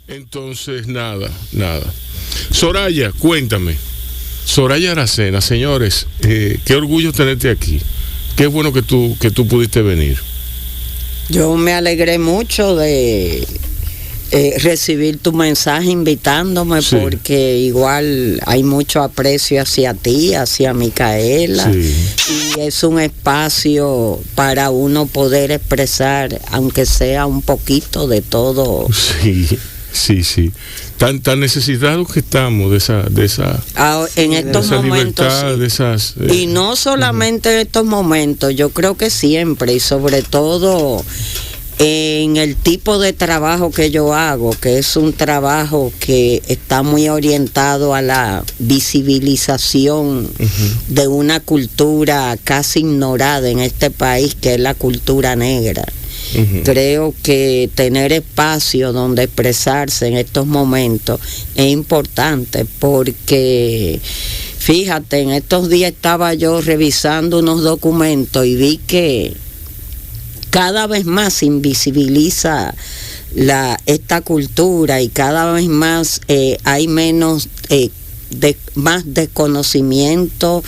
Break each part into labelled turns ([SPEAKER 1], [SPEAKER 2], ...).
[SPEAKER 1] Entonces, nada. Soraya, cuéntame. Soraya Aracena, señores, qué orgullo tenerte aquí. Qué bueno que tú pudiste venir.
[SPEAKER 2] Yo me alegré mucho de recibir tu mensaje invitándome, sí, porque igual hay mucho aprecio hacia ti, hacia Micaela, sí, y es un espacio para uno poder expresar, aunque sea un poquito de todo.
[SPEAKER 1] Sí. Tan necesitados que estamos de esa
[SPEAKER 2] en estos
[SPEAKER 1] esa
[SPEAKER 2] momentos,
[SPEAKER 1] libertad,
[SPEAKER 2] sí,
[SPEAKER 1] de esas
[SPEAKER 2] y no solamente en estos momentos, yo creo que siempre, y sobre todo en el tipo de trabajo que yo hago, que es un trabajo que está muy orientado a la visibilización de una cultura casi ignorada en este país, que es la cultura negra. Creo que tener espacio donde expresarse en estos momentos es importante, porque fíjate, en estos días estaba yo revisando unos documentos y vi que cada vez más se invisibiliza esta cultura, y cada vez más hay menos más desconocimiento.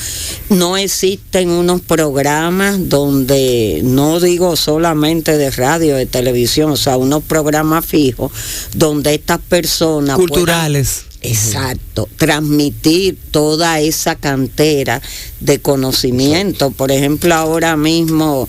[SPEAKER 2] No existen unos programas donde, no digo solamente de radio, de televisión, o sea, unos programas fijos donde estas personas
[SPEAKER 3] culturales
[SPEAKER 2] puedan, exacto, transmitir toda esa cantera de conocimiento. Por ejemplo, ahora mismo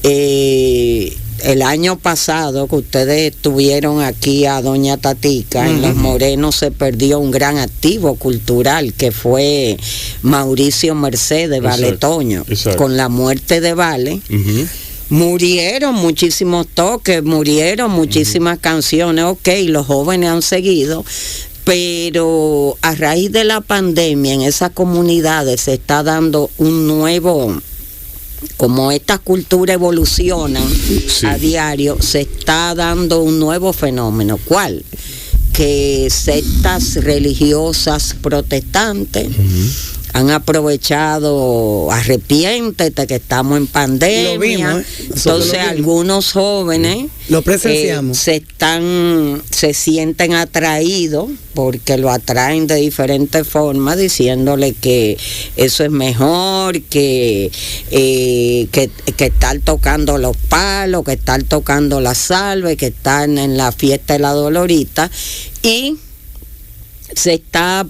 [SPEAKER 2] el año pasado que ustedes tuvieron aquí a Doña Tatica, en Los Morenos se perdió un gran activo cultural que fue Mauricio Mercedes Valetoño. Con la muerte de Vale, murieron muchísimos toques, murieron muchísimas canciones, los jóvenes han seguido, pero a raíz de la pandemia en esas comunidades se está dando un nuevo, como esta cultura evoluciona a diario, se está dando un nuevo fenómeno. ¿Cuál? Que sectas religiosas protestantes han aprovechado, arrepiéntete que estamos en pandemia.
[SPEAKER 3] Lo vimos,
[SPEAKER 2] entonces algunos jóvenes
[SPEAKER 3] lo presenciamos.
[SPEAKER 2] Se sienten atraídos, porque lo atraen de diferentes formas, diciéndole que eso es mejor, que estar tocando los palos, que estar tocando la salve, que están en la fiesta de la Dolorita, y se está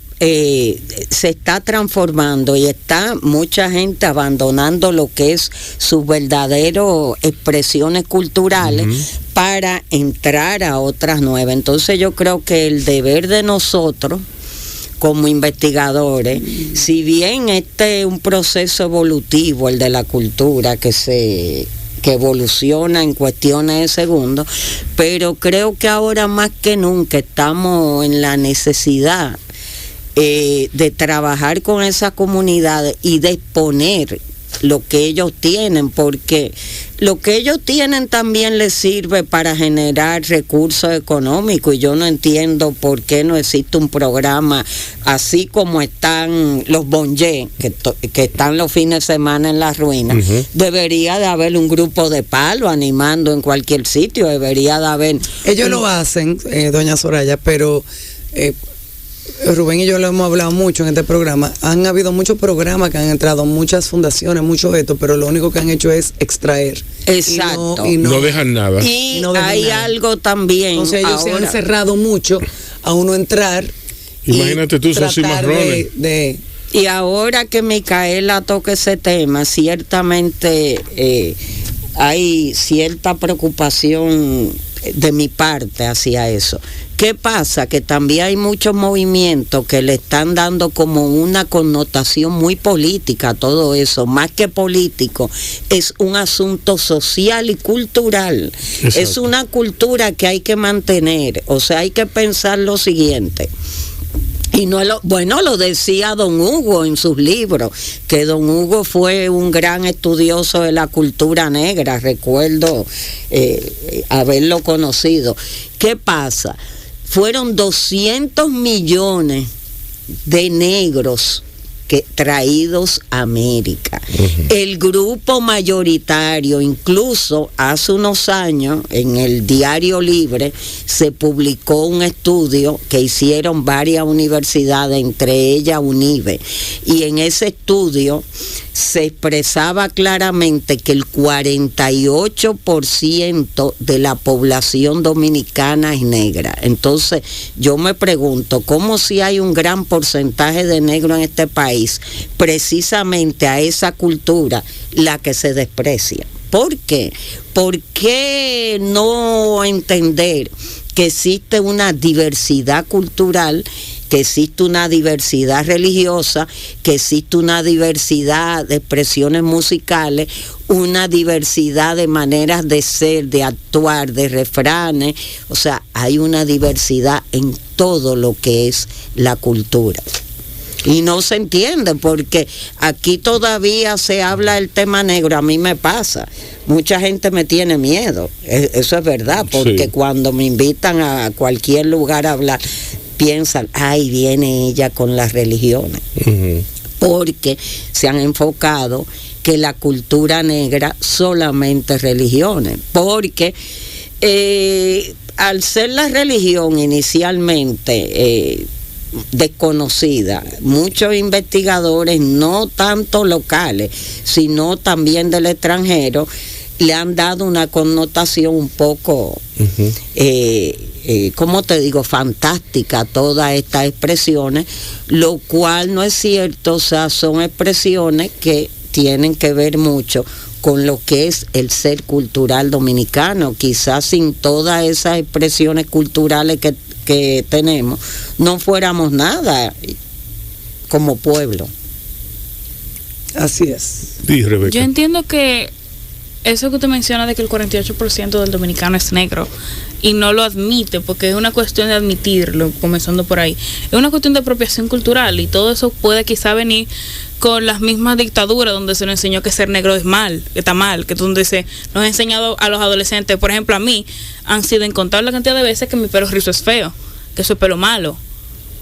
[SPEAKER 2] transformando, y está mucha gente abandonando lo que es sus verdaderas expresiones culturales para entrar a otras nuevas. Entonces yo creo que el deber de nosotros como investigadores, si bien este es un proceso evolutivo, el de la cultura, que evoluciona en cuestiones de segundos, pero creo que ahora más que nunca estamos en la necesidad de trabajar con esas comunidades y de exponer lo que ellos tienen, porque lo que ellos tienen también les sirve para generar recursos económicos, y yo no entiendo por qué no existe un programa así como están los bonjés, que están los fines de semana en las ruinas. Debería de haber un grupo de palo animando en cualquier sitio, debería de haber...
[SPEAKER 3] Ellos lo hacen, doña Soraya, pero... Rubén y yo lo hemos hablado mucho en este programa. Han habido muchos programas que han entrado, muchas fundaciones, mucho esto, pero lo único que han hecho es extraer.
[SPEAKER 2] Exacto.
[SPEAKER 1] Y no dejan nada.
[SPEAKER 2] Y
[SPEAKER 3] no dejan
[SPEAKER 2] hay
[SPEAKER 3] nada.
[SPEAKER 2] Algo también.
[SPEAKER 3] Entonces ellos se han cerrado mucho a uno entrar.
[SPEAKER 1] Imagínate tú, son cimarrones.
[SPEAKER 2] Y ahora que Micaela toca ese tema, ciertamente hay cierta preocupación de mi parte hacia eso. ¿Qué pasa? Que también hay muchos movimientos que le están dando como una connotación muy política a todo eso. Más que político, es un asunto social y cultural. Exacto. Es una cultura que hay que mantener. O sea, hay que pensar lo siguiente. Y no lo decía don Hugo en sus libros, que don Hugo fue un gran estudioso de la cultura negra, recuerdo haberlo conocido. ¿Qué pasa? Fueron 200 millones de negros que traídos a América. El grupo mayoritario, incluso hace unos años en el Diario Libre se publicó un estudio que hicieron varias universidades, entre ellas UNIBE, y en ese estudio se expresaba claramente que el 48% de la población dominicana es negra. Entonces yo me pregunto, ¿cómo si hay un gran porcentaje de negros en este país, precisamente a esa cultura la que se desprecia? ¿Por qué? ¿Por qué no entender que existe una diversidad cultural, que existe una diversidad religiosa, que existe una diversidad de expresiones musicales, una diversidad de maneras de ser, de actuar, de refranes? O sea, hay una diversidad en todo lo que es la cultura. Y no se entiende porque aquí todavía se habla del tema negro. A mí me pasa, mucha gente me tiene miedo, eso es verdad, porque cuando me invitan a cualquier lugar a hablar, piensan, ay, viene ella con las religiones, porque se han enfocado que la cultura negra solamente es religiones, porque al ser la religión inicialmente desconocida, muchos investigadores, no tanto locales, sino también del extranjero, le han dado una connotación un poco, ¿cómo te digo?, fantástica a todas estas expresiones, lo cual no es cierto. O sea, son expresiones que tienen que ver mucho con lo que es el ser cultural dominicano. Quizás sin todas esas expresiones culturales que tenemos, no fuéramos nada como pueblo.
[SPEAKER 3] Así es.
[SPEAKER 1] Sí, Rebeca.
[SPEAKER 4] Yo entiendo que eso que usted menciona de que el 48% del dominicano es negro y no lo admite, porque es una cuestión de admitirlo, comenzando por ahí. Es una cuestión de apropiación cultural, y todo eso puede quizá venir con las mismas dictaduras donde se nos enseñó que ser negro es mal, que está mal, que donde se nos ha enseñado a los adolescentes. Por ejemplo, a mí han sido incontables la cantidad de veces que mi pelo rizo es feo, que eso es pelo malo.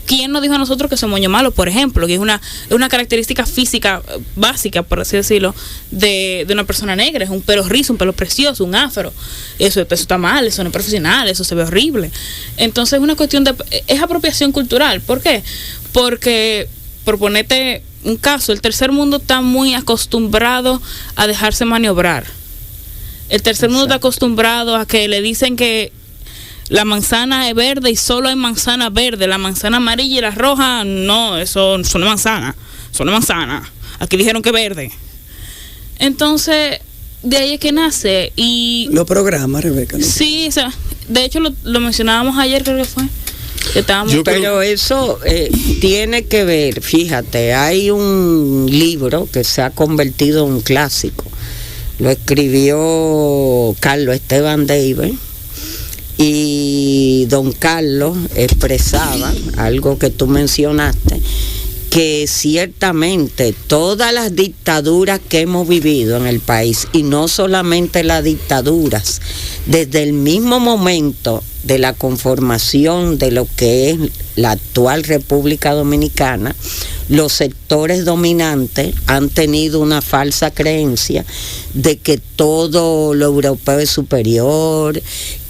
[SPEAKER 4] ¿Quién nos dijo a nosotros que ese moño malo, por ejemplo, que es una característica física básica, por así decirlo, de una persona negra? Es un pelo rizo, un pelo precioso, un afro. Eso está mal, eso no es profesional, eso se ve horrible. Entonces es una cuestión es apropiación cultural. ¿Por qué? Porque, por ponerte un caso, el tercer mundo está muy acostumbrado a dejarse maniobrar. El tercer mundo está acostumbrado a que le dicen que la manzana es verde y solo hay manzana verde, la manzana amarilla y la roja, no, eso no es manzana, eso no es manzana. Aquí dijeron que verde. Entonces, de ahí es que nace. Y
[SPEAKER 3] lo programa, Rebeca, ¿no?
[SPEAKER 4] Sí, o sea, de hecho lo mencionábamos ayer, creo que fue.
[SPEAKER 2] Pero eso tiene que ver, fíjate, hay un libro que se ha convertido en un clásico. Lo escribió Carlos Esteban Davis. Y don Carlos expresaba algo que tú mencionaste, que ciertamente todas las dictaduras que hemos vivido en el país, y no solamente las dictaduras, desde el mismo momento de la conformación de lo que es la actual República Dominicana, los sectores dominantes han tenido una falsa creencia de que todo lo europeo es superior,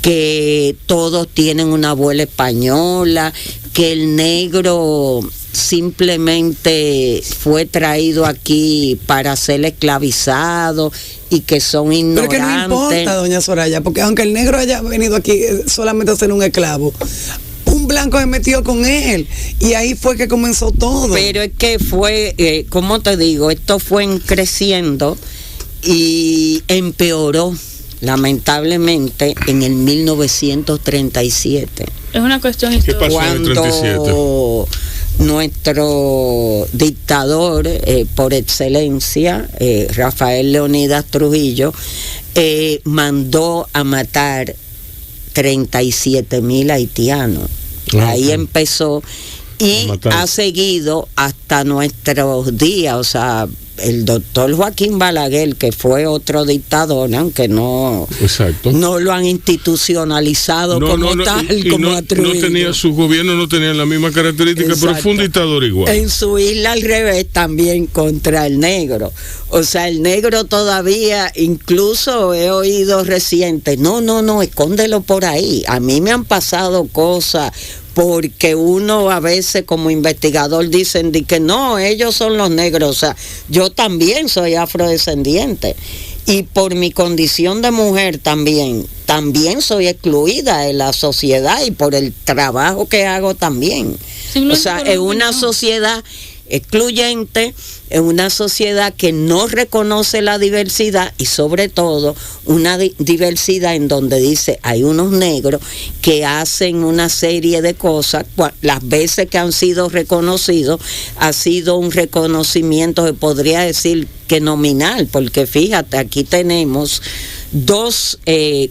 [SPEAKER 2] que todos tienen una abuela española, que el negro simplemente fue traído aquí para ser esclavizado y que son ignorantes.
[SPEAKER 3] Pero que no importa, doña Soraya, porque aunque el negro haya venido aquí solamente a ser un esclavo, un blanco se metió con él y ahí fue que comenzó todo.
[SPEAKER 2] Pero es que fue, ¿cómo te digo? Esto fue creciendo y empeoró lamentablemente en el 1937.
[SPEAKER 4] Es una cuestión
[SPEAKER 1] histórica. ¿Qué pasó en el 37?
[SPEAKER 2] Cuando nuestro dictador por excelencia, Rafael Leonidas Trujillo, mandó a matar 37,000 haitianos. Ahí empezó y ha seguido hasta nuestros días. O sea, el doctor Joaquín Balaguer, que fue otro dictador, aunque no,
[SPEAKER 1] exacto,
[SPEAKER 2] no lo han institucionalizado como atribuido.
[SPEAKER 1] No tenía, sus gobiernos no tenían la misma característica, pero fue un dictador igual.
[SPEAKER 2] En su isla al revés también contra el negro. O sea, el negro todavía, incluso he oído reciente, no, escóndelo por ahí. A mí me han pasado cosas porque uno a veces como investigador dicen que no, ellos son los negros. O sea, yo también soy afrodescendiente y por mi condición de mujer también soy excluida de la sociedad y por el trabajo que hago también. O sea, es una sociedad excluyente, en una sociedad que no reconoce la diversidad y sobre todo una diversidad en donde dice hay unos negros que hacen una serie de cosas, las veces que han sido reconocidos ha sido un reconocimiento, se podría decir que nominal, porque fíjate, aquí tenemos dos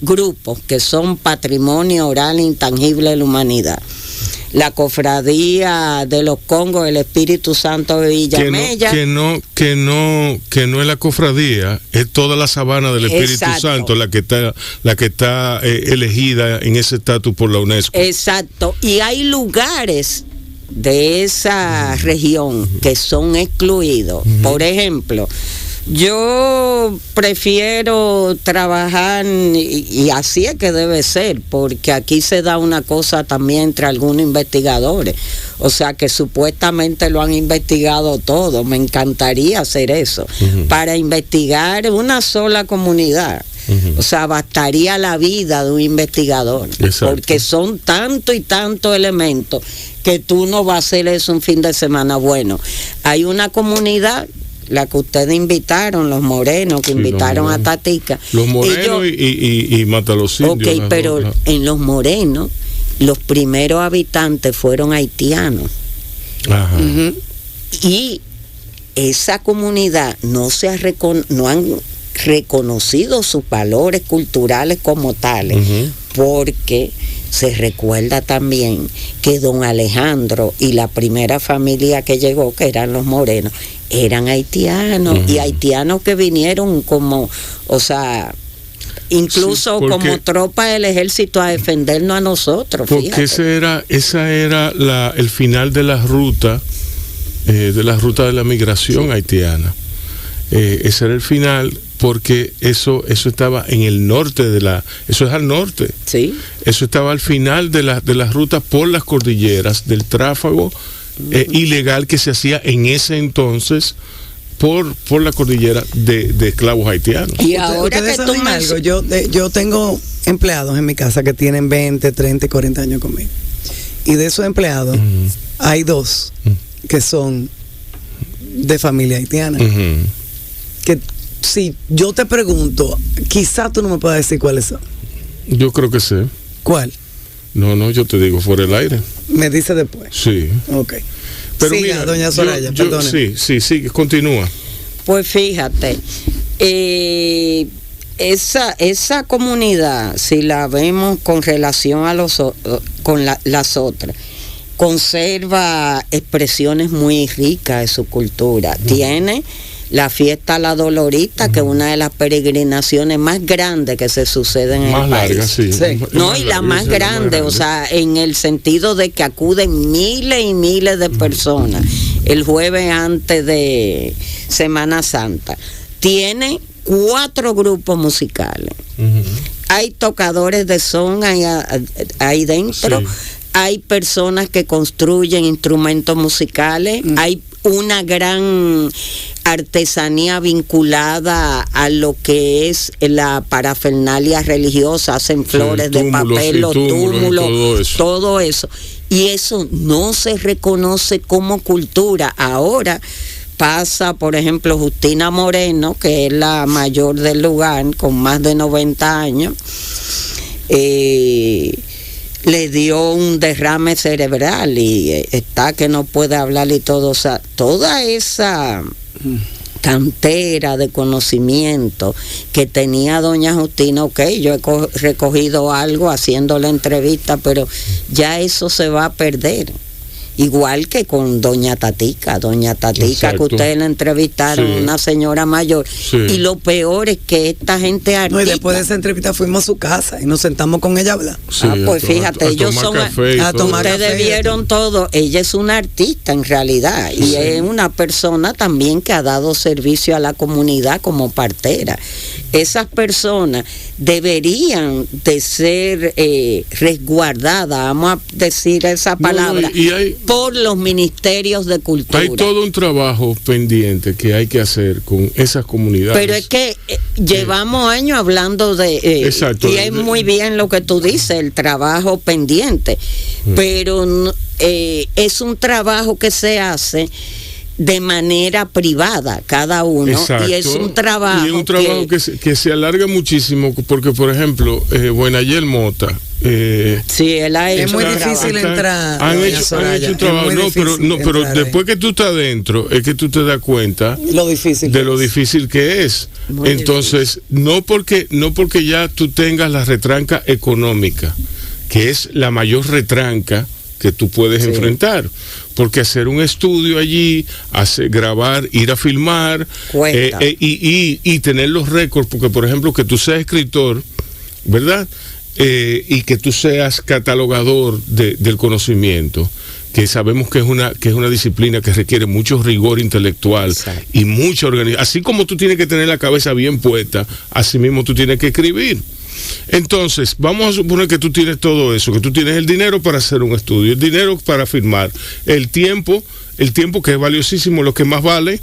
[SPEAKER 2] grupos que son patrimonio oral intangible de la humanidad. La Cofradía de los Congos del Espíritu Santo de Villamella.
[SPEAKER 1] Que no es la cofradía, es toda la sabana del Espíritu
[SPEAKER 2] Exacto.
[SPEAKER 1] Santo la que está elegida en ese estatus por la UNESCO.
[SPEAKER 2] Exacto, y hay lugares de esa región que son excluidos. Por ejemplo, yo prefiero trabajar, y así es que debe ser, porque aquí se da una cosa también entre algunos investigadores, o sea que supuestamente lo han investigado todo, me encantaría hacer eso, para investigar una sola comunidad. O sea, bastaría la vida de un investigador. Exacto. Porque son tanto y tanto elementos que tú no vas a hacer eso un fin de semana. Bueno, hay una comunidad, la que ustedes invitaron, los morenos, que invitaron a Tatica.
[SPEAKER 1] Los morenos y mata los indios.
[SPEAKER 2] Ok, pero en los morenos, los primeros habitantes fueron haitianos.
[SPEAKER 1] Ajá.
[SPEAKER 2] Y esa comunidad no han reconocido sus valores culturales como tales, porque se recuerda también que don Alejandro y la primera familia que llegó, que eran los morenos, eran haitianos, y haitianos que vinieron como, o sea, incluso como tropa del ejército a defendernos a nosotros.
[SPEAKER 1] Porque esa era el final de la ruta de la migración haitiana. Ese era el final, porque eso estaba en el norte eso es al norte.
[SPEAKER 2] Sí.
[SPEAKER 1] Eso estaba al final de las rutas por las cordilleras, del tráfago ilegal que se hacía en ese entonces por la cordillera de esclavos haitianos.
[SPEAKER 2] Y ahora que tú me...
[SPEAKER 3] algo, yo tengo empleados en mi casa que tienen 20, 30 y 40 años conmigo. Y de esos empleados hay dos que son de familia haitiana. Que si yo te pregunto, quizás tú no me puedas decir cuáles son.
[SPEAKER 1] Yo creo que sé.
[SPEAKER 3] ¿Cuál?
[SPEAKER 1] No, yo te digo fuera del aire.
[SPEAKER 3] Me dice después.
[SPEAKER 1] Sí.
[SPEAKER 3] Ok.
[SPEAKER 1] Pero
[SPEAKER 3] siga,
[SPEAKER 1] mira,
[SPEAKER 3] doña Soraya, perdone.
[SPEAKER 1] Sí, continúa.
[SPEAKER 2] Pues fíjate, esa comunidad, si la vemos con relación a las otras, conserva expresiones muy ricas de su cultura. Tiene la fiesta La Dolorita, que es una de las peregrinaciones más grandes que se suceden en el país.
[SPEAKER 1] Más larga, sí.
[SPEAKER 2] No, y la más grande, o sea, en el sentido de que acuden miles y miles de personas el jueves antes de Semana Santa. Tiene 4 grupos musicales. Hay tocadores de son ahí dentro. Sí. Hay personas que construyen instrumentos musicales. Hay una gran artesanía vinculada a lo que es la parafernalia religiosa, hacen flores de papel, los túmulos, todo eso. Y eso no se reconoce como cultura. Ahora pasa, por ejemplo, Justina Moreno, que es la mayor del lugar, con más de 90 años, le dio un derrame cerebral y está que no puede hablar y todo. O sea, toda esa cantera de conocimiento que tenía doña Justina, yo he recogido algo haciendo la entrevista, pero ya eso se va a perder. igual que con doña Tatica, que
[SPEAKER 1] Exacto.
[SPEAKER 2] ustedes la entrevistaron,
[SPEAKER 1] Sí.
[SPEAKER 2] una señora mayor,
[SPEAKER 1] Sí.
[SPEAKER 2] y lo peor es que esta gente
[SPEAKER 3] No,
[SPEAKER 2] artista,
[SPEAKER 3] y después de esa entrevista fuimos a su casa y nos sentamos con ella a hablar.
[SPEAKER 1] Sí,
[SPEAKER 2] pues fíjate, ellos
[SPEAKER 1] tomar
[SPEAKER 2] son
[SPEAKER 1] café y
[SPEAKER 3] a
[SPEAKER 1] todo.
[SPEAKER 3] tomar
[SPEAKER 2] ustedes
[SPEAKER 3] café.
[SPEAKER 2] vieron todo, ella es una artista en realidad, y es una persona también que ha dado servicio a la comunidad como partera. Esas personas deberían de ser resguardadas, vamos a decir esa palabra,
[SPEAKER 1] y hay-
[SPEAKER 2] por los ministerios de cultura.
[SPEAKER 1] Hay todo un trabajo pendiente que hay que hacer con esas comunidades.
[SPEAKER 2] Pero es que llevamos años hablando de...
[SPEAKER 1] Exacto,
[SPEAKER 2] y es muy bien lo que tú dices, el trabajo pendiente. Pero es un trabajo que se hace de manera privada, cada uno.
[SPEAKER 1] Exacto.
[SPEAKER 2] Y es un trabajo,
[SPEAKER 1] Y es un trabajo que se alarga muchísimo, porque, por ejemplo, Buenayel Mota...
[SPEAKER 2] sí, él ha hecho
[SPEAKER 3] Es muy
[SPEAKER 2] un
[SPEAKER 3] difícil
[SPEAKER 2] trabajo.
[SPEAKER 3] entrar.
[SPEAKER 1] Han
[SPEAKER 3] doña
[SPEAKER 1] hecho
[SPEAKER 3] Soraya,
[SPEAKER 1] un trabajo,
[SPEAKER 3] es muy
[SPEAKER 1] pero
[SPEAKER 3] difícil entrar
[SPEAKER 1] después que tú estás dentro, es que tú te das cuenta
[SPEAKER 3] lo difícil
[SPEAKER 1] de
[SPEAKER 3] que
[SPEAKER 1] lo
[SPEAKER 3] es.
[SPEAKER 1] difícil que es.
[SPEAKER 2] Muy
[SPEAKER 1] Entonces, no porque ya tú tengas la retranca económica, que es la mayor retranca que tú puedes enfrentar, porque hacer un estudio allí, grabar, ir a filmar
[SPEAKER 2] Cuesta.
[SPEAKER 1] y tener los récords, porque por ejemplo que tú seas escritor, ¿verdad? Y que tú seas catalogador del conocimiento, que sabemos que es una disciplina que requiere mucho rigor intelectual.
[SPEAKER 2] Exacto.
[SPEAKER 1] Y mucha organización. Así como tú tienes que tener la cabeza bien puesta, así mismo tú tienes que escribir. Entonces, vamos a suponer que tú tienes todo eso, que tú tienes el dinero para hacer un estudio, el dinero para firmar, el tiempo que es valiosísimo, lo que más vale,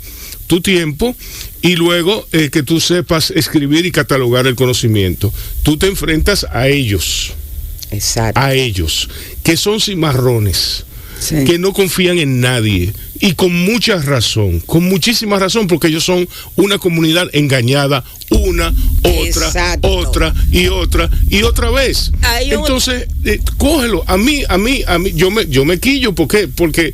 [SPEAKER 1] tu tiempo, y luego que tú sepas escribir y catalogar el conocimiento. Tú te enfrentas a ellos,
[SPEAKER 2] Exacto.
[SPEAKER 1] que son cimarrones,
[SPEAKER 3] Sí.
[SPEAKER 1] que no confían en nadie, y con mucha razón, con muchísima razón, porque ellos son una comunidad engañada una,
[SPEAKER 2] Exacto.
[SPEAKER 1] otra y otra vez. Entonces, cógelo. A mí, yo me quillo, ¿por qué? Porque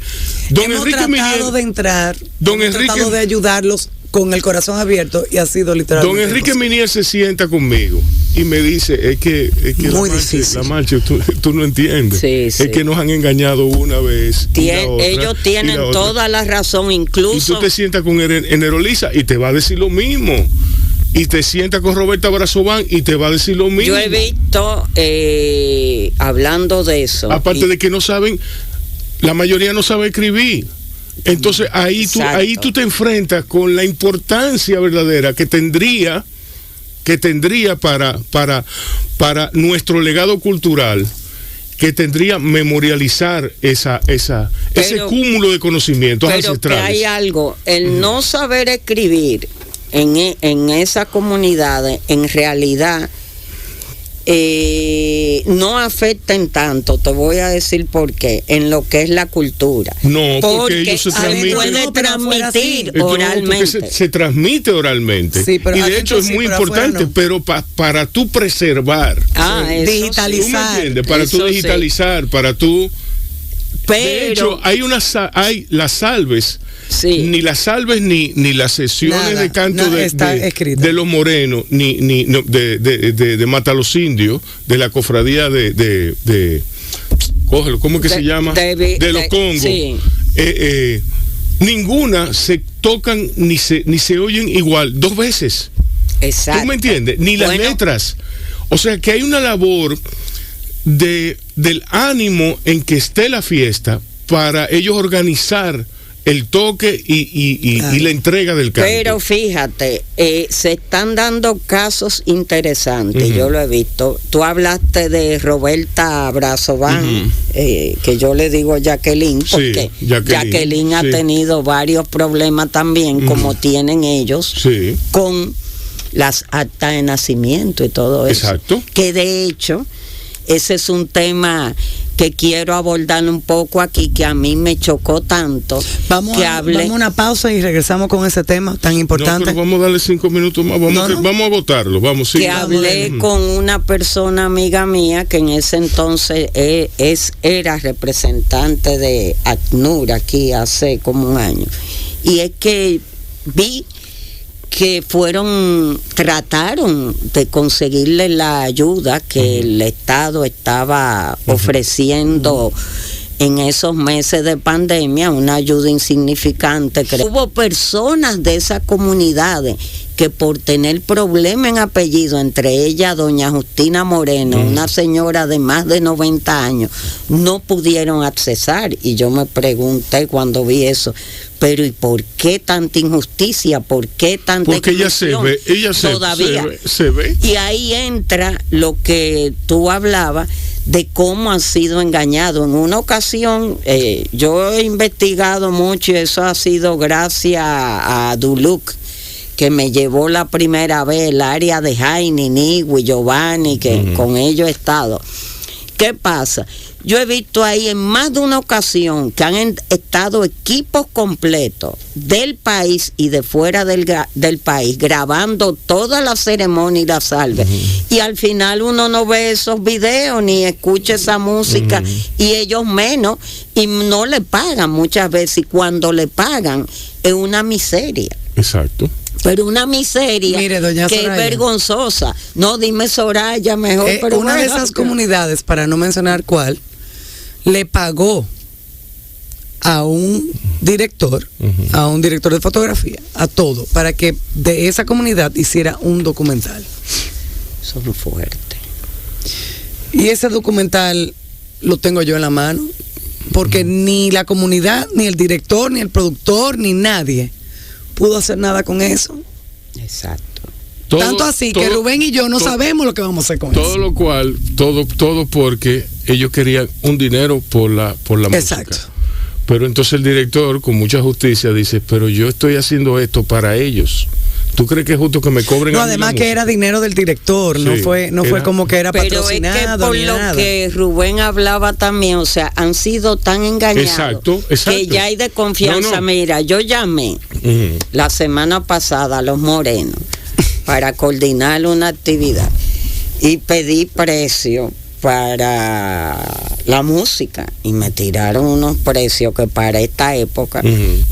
[SPEAKER 1] don
[SPEAKER 3] hemos
[SPEAKER 1] Enrique
[SPEAKER 3] tratado
[SPEAKER 1] Minier,
[SPEAKER 3] de entrar,
[SPEAKER 1] don
[SPEAKER 3] hemos
[SPEAKER 1] Enrique,
[SPEAKER 3] tratado de ayudarlos con el corazón abierto y ha sido literalmente
[SPEAKER 1] don Enrique
[SPEAKER 3] imposible.
[SPEAKER 1] Minier se sienta conmigo y me dice, es que
[SPEAKER 3] Muy
[SPEAKER 1] la
[SPEAKER 3] difícil.
[SPEAKER 1] marcha, tú no entiendes.
[SPEAKER 2] Sí, sí.
[SPEAKER 1] Es que nos han engañado una vez. y la otra,
[SPEAKER 2] Ellos
[SPEAKER 1] y
[SPEAKER 2] tienen
[SPEAKER 1] la otra.
[SPEAKER 2] toda la razón,
[SPEAKER 1] Y
[SPEAKER 2] incluso...
[SPEAKER 1] tú te sientas con Enerolisa y te va a decir lo mismo. Y te sientas con Roberta Brazován y te va a decir lo mismo.
[SPEAKER 2] Yo he visto, hablando de eso...
[SPEAKER 1] Aparte de que no saben, la mayoría no sabe escribir. Entonces ahí tú te enfrentas con la importancia verdadera que tendría para nuestro legado cultural, que tendría memorializar ese cúmulo de conocimientos
[SPEAKER 2] pero
[SPEAKER 1] ancestrales.
[SPEAKER 2] que hay algo, el no saber escribir en esas comunidades, en realidad, no afecten tanto, te voy a decir por qué, en lo que es la cultura.
[SPEAKER 1] No, porque ellos se transmiten.
[SPEAKER 2] puede
[SPEAKER 3] No, pero afuera sí.
[SPEAKER 2] transmitir
[SPEAKER 1] Porque
[SPEAKER 2] oralmente.
[SPEAKER 1] se transmite oralmente.
[SPEAKER 3] Sí, pero
[SPEAKER 1] y de
[SPEAKER 3] adentro
[SPEAKER 1] hecho es
[SPEAKER 3] sí,
[SPEAKER 1] muy
[SPEAKER 3] pero afuera
[SPEAKER 1] importante,
[SPEAKER 3] no.
[SPEAKER 1] pero para tú preservar,
[SPEAKER 2] Eso sí.
[SPEAKER 3] Digitalizar.
[SPEAKER 1] ¿tú me entiendes? Para tú
[SPEAKER 2] Eso sí.
[SPEAKER 1] digitalizar, para tú...
[SPEAKER 2] Pero,
[SPEAKER 1] De hecho, hay las salves,
[SPEAKER 2] sí.
[SPEAKER 1] ni las salves ni las sesiones
[SPEAKER 3] Nada,
[SPEAKER 1] de canto
[SPEAKER 3] nada está escrita.
[SPEAKER 1] de los morenos, de Mata los Indios, de la cofradía cógelo, ¿cómo es que se llama? De los Congos.
[SPEAKER 2] Sí.
[SPEAKER 1] Ninguna se tocan ni se oyen igual dos veces.
[SPEAKER 2] Exacto.
[SPEAKER 1] ¿Tú me entiendes? Ni las
[SPEAKER 2] Bueno,
[SPEAKER 1] letras. O sea que hay una labor del ánimo en que esté la fiesta para ellos organizar el toque y la entrega del canto.
[SPEAKER 2] Pero fíjate, se están dando casos interesantes,
[SPEAKER 1] Ujú.
[SPEAKER 2] yo lo he visto. Tú hablaste de Roberta Brazován,
[SPEAKER 1] Ujú.
[SPEAKER 2] que yo le digo Jacqueline,
[SPEAKER 1] Sí,
[SPEAKER 2] porque
[SPEAKER 1] Jacqueline,
[SPEAKER 2] ha
[SPEAKER 1] sí.
[SPEAKER 2] tenido varios problemas también, como tienen ellos,
[SPEAKER 1] Sí.
[SPEAKER 2] con las actas de nacimiento y todo eso.
[SPEAKER 1] Exacto.
[SPEAKER 2] Que de hecho, ese es un tema que quiero abordar un poco aquí, que a mí me chocó tanto.
[SPEAKER 3] Vamos
[SPEAKER 2] que
[SPEAKER 3] a
[SPEAKER 2] hablé.
[SPEAKER 3] una pausa y regresamos con ese tema tan
[SPEAKER 1] No,
[SPEAKER 3] importante.
[SPEAKER 1] pero vamos a darle 5 minutos más. Vamos a votarlo. Vamos, sí.
[SPEAKER 2] Que hablé con una persona amiga mía que en ese entonces era representante de ACNUR aquí hace como un año. Y es que vi que trataron de conseguirle la ayuda que el Estado estaba ofreciendo en esos meses de pandemia, una ayuda insignificante. Hubo personas de esas comunidades que por tener problema en apellido, entre ellas doña Justina Moreno, una señora de más de 90 años, no pudieron accesar. Y yo me pregunté cuando vi eso, pero ¿y por qué tanta injusticia? ¿Por qué tanta
[SPEAKER 1] Porque ella se ve,
[SPEAKER 2] todavía
[SPEAKER 1] se ve.
[SPEAKER 2] Y ahí entra lo que tú hablabas de cómo han sido engañados. En una ocasión, yo he investigado mucho y eso ha sido gracias a Duluc, que me llevó la primera vez el área de Jaime, Nigui, Giovanni, que con ellos he estado. ¿Qué pasa? Yo he visto ahí en más de una ocasión que han estado equipos completos del país y de fuera del país grabando toda la ceremonia y la salve. Y al final uno no ve esos videos ni escucha esa música y ellos menos, y no le pagan muchas veces, y cuando le pagan es una miseria.
[SPEAKER 1] Exacto.
[SPEAKER 2] Pero una miseria.
[SPEAKER 3] Mire, doña
[SPEAKER 2] que
[SPEAKER 3] Soraya,
[SPEAKER 2] es vergonzosa. No, dime Soraya mejor. Pero
[SPEAKER 3] una de esas comunidades, para no mencionar cuál, le pagó a un director, a un director de fotografía, a todo, para que de esa comunidad hiciera un documental.
[SPEAKER 2] Eso es fuerte.
[SPEAKER 3] Y ese documental lo tengo yo en la mano, porque ni la comunidad, ni el director, ni el productor, ni nadie pudo hacer nada con eso.
[SPEAKER 2] Exacto.
[SPEAKER 3] Tanto así que Rubén y yo no sabemos lo que vamos a hacer con eso.
[SPEAKER 1] Todo lo cual, todo porque ellos querían un dinero por la
[SPEAKER 3] Exacto.
[SPEAKER 1] música. Pero entonces el director, con mucha justicia, dice, pero yo estoy haciendo esto para ellos. ¿Tú crees que es justo que me cobren?
[SPEAKER 3] No, además que era dinero del director, sí, no fue como que era
[SPEAKER 2] pero
[SPEAKER 3] patrocinado.
[SPEAKER 2] Es que por
[SPEAKER 3] ni
[SPEAKER 2] lo
[SPEAKER 3] nada.
[SPEAKER 2] que Rubén hablaba también, o sea, han sido tan engañados.
[SPEAKER 1] Exacto.
[SPEAKER 2] Que ya hay de confianza.
[SPEAKER 1] No.
[SPEAKER 2] Mira, yo llamé la semana pasada a los Morenos para coordinar una actividad y pedí precio para la música y me tiraron unos precios que para esta época,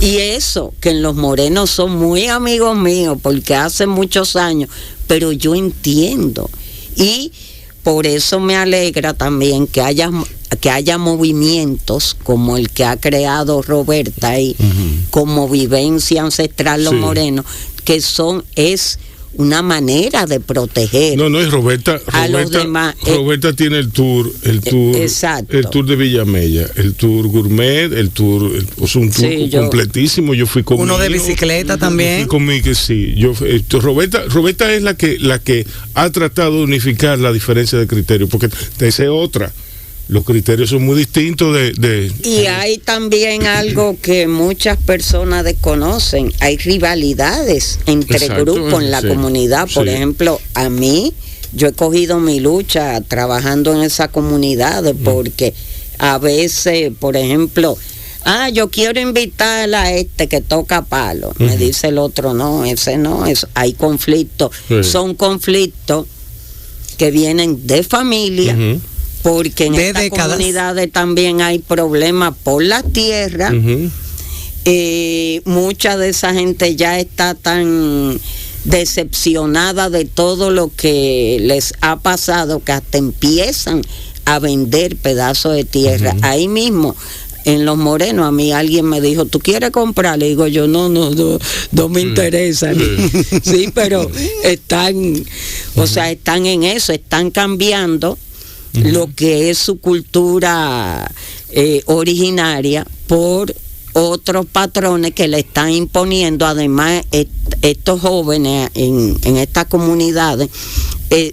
[SPEAKER 2] y eso que en los Morenos son muy amigos míos porque hace muchos años, pero yo entiendo, y por eso me alegra también que haya movimientos como el que ha creado Roberta ahí, como Vivencia Ancestral Los Morenos, que es una manera de proteger.
[SPEAKER 1] No, es Roberta.
[SPEAKER 2] Los demás.
[SPEAKER 1] Roberta tiene el tour
[SPEAKER 2] exacto.
[SPEAKER 1] El tour de Villamella, el tour gourmet, es un tour completísimo. Yo fui con
[SPEAKER 3] uno de bicicleta también.
[SPEAKER 1] Fui conmigo, sí. Roberta es la que ha tratado de unificar la diferencia de criterios, porque esa es otra. Los criterios son muy distintos
[SPEAKER 2] Y hay también algo que muchas personas desconocen. Hay rivalidades entre grupos en la comunidad. Por ejemplo, a mí, yo he cogido mi lucha trabajando en esa comunidad, porque a veces, por ejemplo, yo quiero invitar a este que toca palo. Me dice el otro, no, ese no. Hay conflictos. Son conflictos que vienen de familia. Porque en estas comunidades también hay problemas por la tierra. Mucha de esa gente ya está tan decepcionada de todo lo que les ha pasado que hasta empiezan a vender pedazos de tierra. Ahí mismo, en Los Morenos, a mí alguien me dijo, ¿tú quieres comprar? Le digo yo, no me interesa. Sí, pero están, o sea, están en eso, están cambiando lo que es su cultura originaria por otros patrones que le están imponiendo. Además, estos jóvenes en estas comunidades,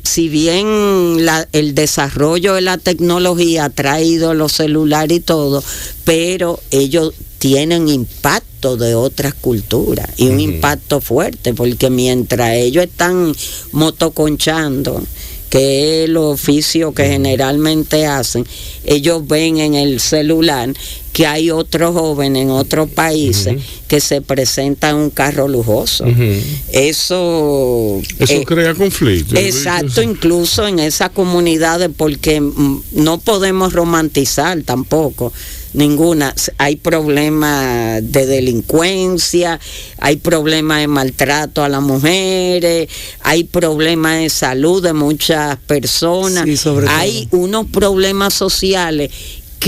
[SPEAKER 2] si bien el desarrollo de la tecnología ha traído los celulares y todo, pero ellos tienen impacto de otras culturas y un impacto fuerte, porque mientras ellos están motoconchando, que es el oficio que generalmente hacen, ellos ven en el celular que hay otros jóvenes en otros países que se presentan en un carro lujoso. Eso
[SPEAKER 1] crea conflicto.
[SPEAKER 2] Exacto, incluso en esas comunidades, porque no podemos romantizar tampoco ninguna. Hay problemas de delincuencia, hay problemas de maltrato a las mujeres, hay problemas de salud de muchas personas, hay unos problemas sociales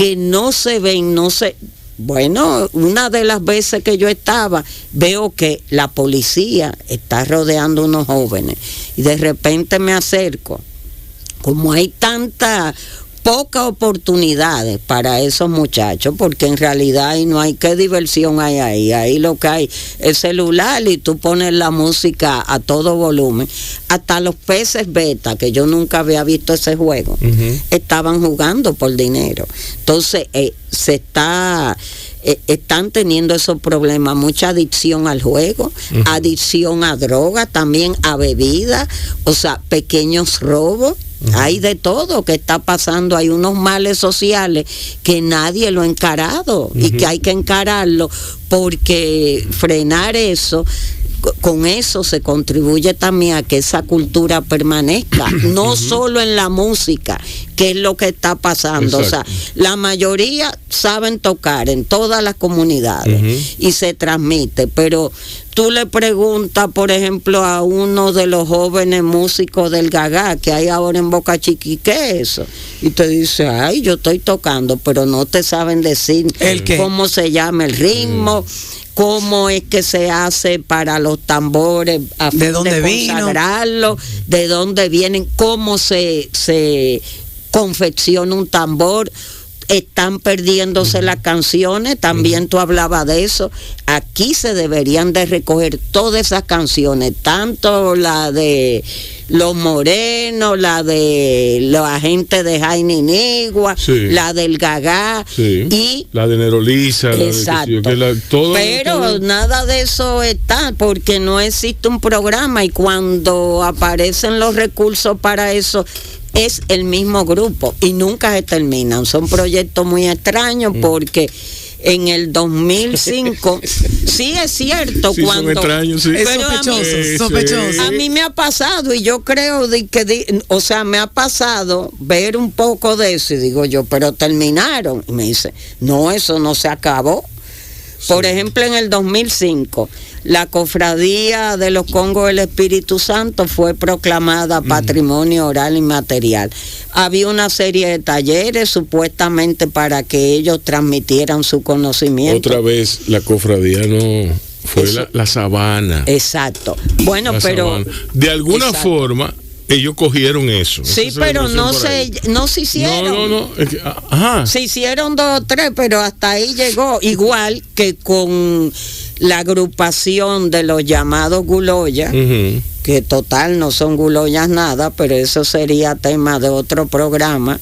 [SPEAKER 2] que no se ven, bueno, una de las veces que yo estaba, veo que la policía está rodeando unos jóvenes y de repente me acerco. Como hay pocas oportunidades para esos muchachos, porque en realidad ahí no hay qué diversión hay ahí lo que hay es celular y tú pones la música a todo volumen. Hasta los peces beta, que yo nunca había visto ese juego, estaban jugando por dinero. Entonces están teniendo esos problemas, mucha adicción al juego, adicción a droga, también a bebida, o sea, pequeños robos. Hay de todo que está pasando, hay unos males sociales que nadie lo ha encarado y que hay que encararlo, porque frenar eso, con eso se contribuye también a que esa cultura permanezca, no solo en la música, que es lo que está pasando. Exacto. O sea, la mayoría saben tocar en todas las comunidades y se transmite, pero tú le preguntas, por ejemplo, a uno de los jóvenes músicos del Gagá que hay ahora en Boca Chiqui, ¿qué es eso? Y te dice, ay, yo estoy tocando, pero no te saben decir cómo se llama el ritmo, cómo es que se hace para los tambores, a fin de consagrarlo, de dónde vienen, cómo se confecciona un tambor. Están perdiéndose las canciones, también tú hablabas de eso. Aquí se deberían de recoger todas esas canciones, tanto la de Los Morenos, la de los agentes de Jaime Inigua, la del Gagá, y
[SPEAKER 1] la de Nerolisa.
[SPEAKER 2] Exacto. Pero nada de eso está, porque no existe un programa, y cuando aparecen los recursos para eso, es el mismo grupo y nunca se terminan. Son proyectos muy extraños, porque en el 2005 sí es cierto,
[SPEAKER 1] sí, cuando son extraños, sí.
[SPEAKER 2] Pero
[SPEAKER 3] sospechoso.
[SPEAKER 2] A mí me ha pasado, y yo creo o sea, me ha pasado ver un poco de eso y digo yo, pero terminaron, y me dice, no, eso no se acabó. Por ejemplo, en el 2005, la Cofradía de los Congos del Espíritu Santo fue proclamada Patrimonio Oral Inmaterial. Había una serie de talleres supuestamente para que ellos transmitieran su conocimiento.
[SPEAKER 1] Otra vez, la cofradía no fue la sabana.
[SPEAKER 2] Exacto. Bueno, pero
[SPEAKER 1] sabana. De alguna forma ellos cogieron eso.
[SPEAKER 2] Sí, pero no se hicieron.
[SPEAKER 1] No.
[SPEAKER 2] Se hicieron 2 o 3, pero hasta ahí llegó. Igual que con la agrupación de los llamados Guloya, que total no son Guloyas nada, pero eso sería tema de otro programa.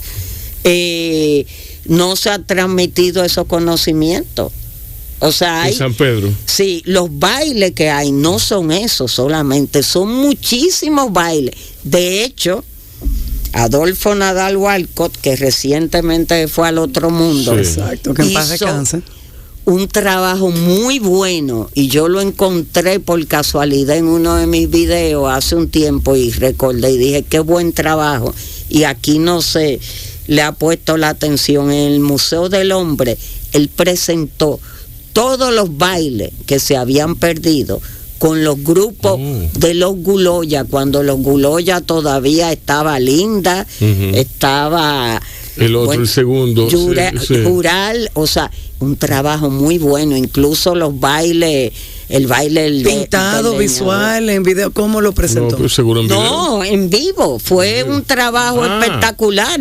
[SPEAKER 2] No se ha transmitido esos conocimientos. O sea, hay,
[SPEAKER 1] en San Pedro.
[SPEAKER 2] Sí, los bailes que hay no son esos solamente, son muchísimos bailes. De hecho, Adolfo Nadal Walcott, que recientemente fue al otro mundo,
[SPEAKER 3] exacto, que en paz descanse,
[SPEAKER 2] un trabajo muy bueno, y yo lo encontré por casualidad en uno de mis videos hace un tiempo y recordé y dije, qué buen trabajo, y aquí no se le ha puesto la atención. En el Museo del Hombre, él presentó todos los bailes que se habían perdido con los grupos de los Guloya, cuando los Guloya todavía estaba Linda, estaba
[SPEAKER 1] el otro, el segundo,
[SPEAKER 2] Jural, o sea, un trabajo muy bueno, incluso los bailes, el baile
[SPEAKER 3] pintado, visual, en video, ¿cómo lo presentó?
[SPEAKER 1] No, seguro en video.
[SPEAKER 2] No, en vivo, fue un trabajo espectacular,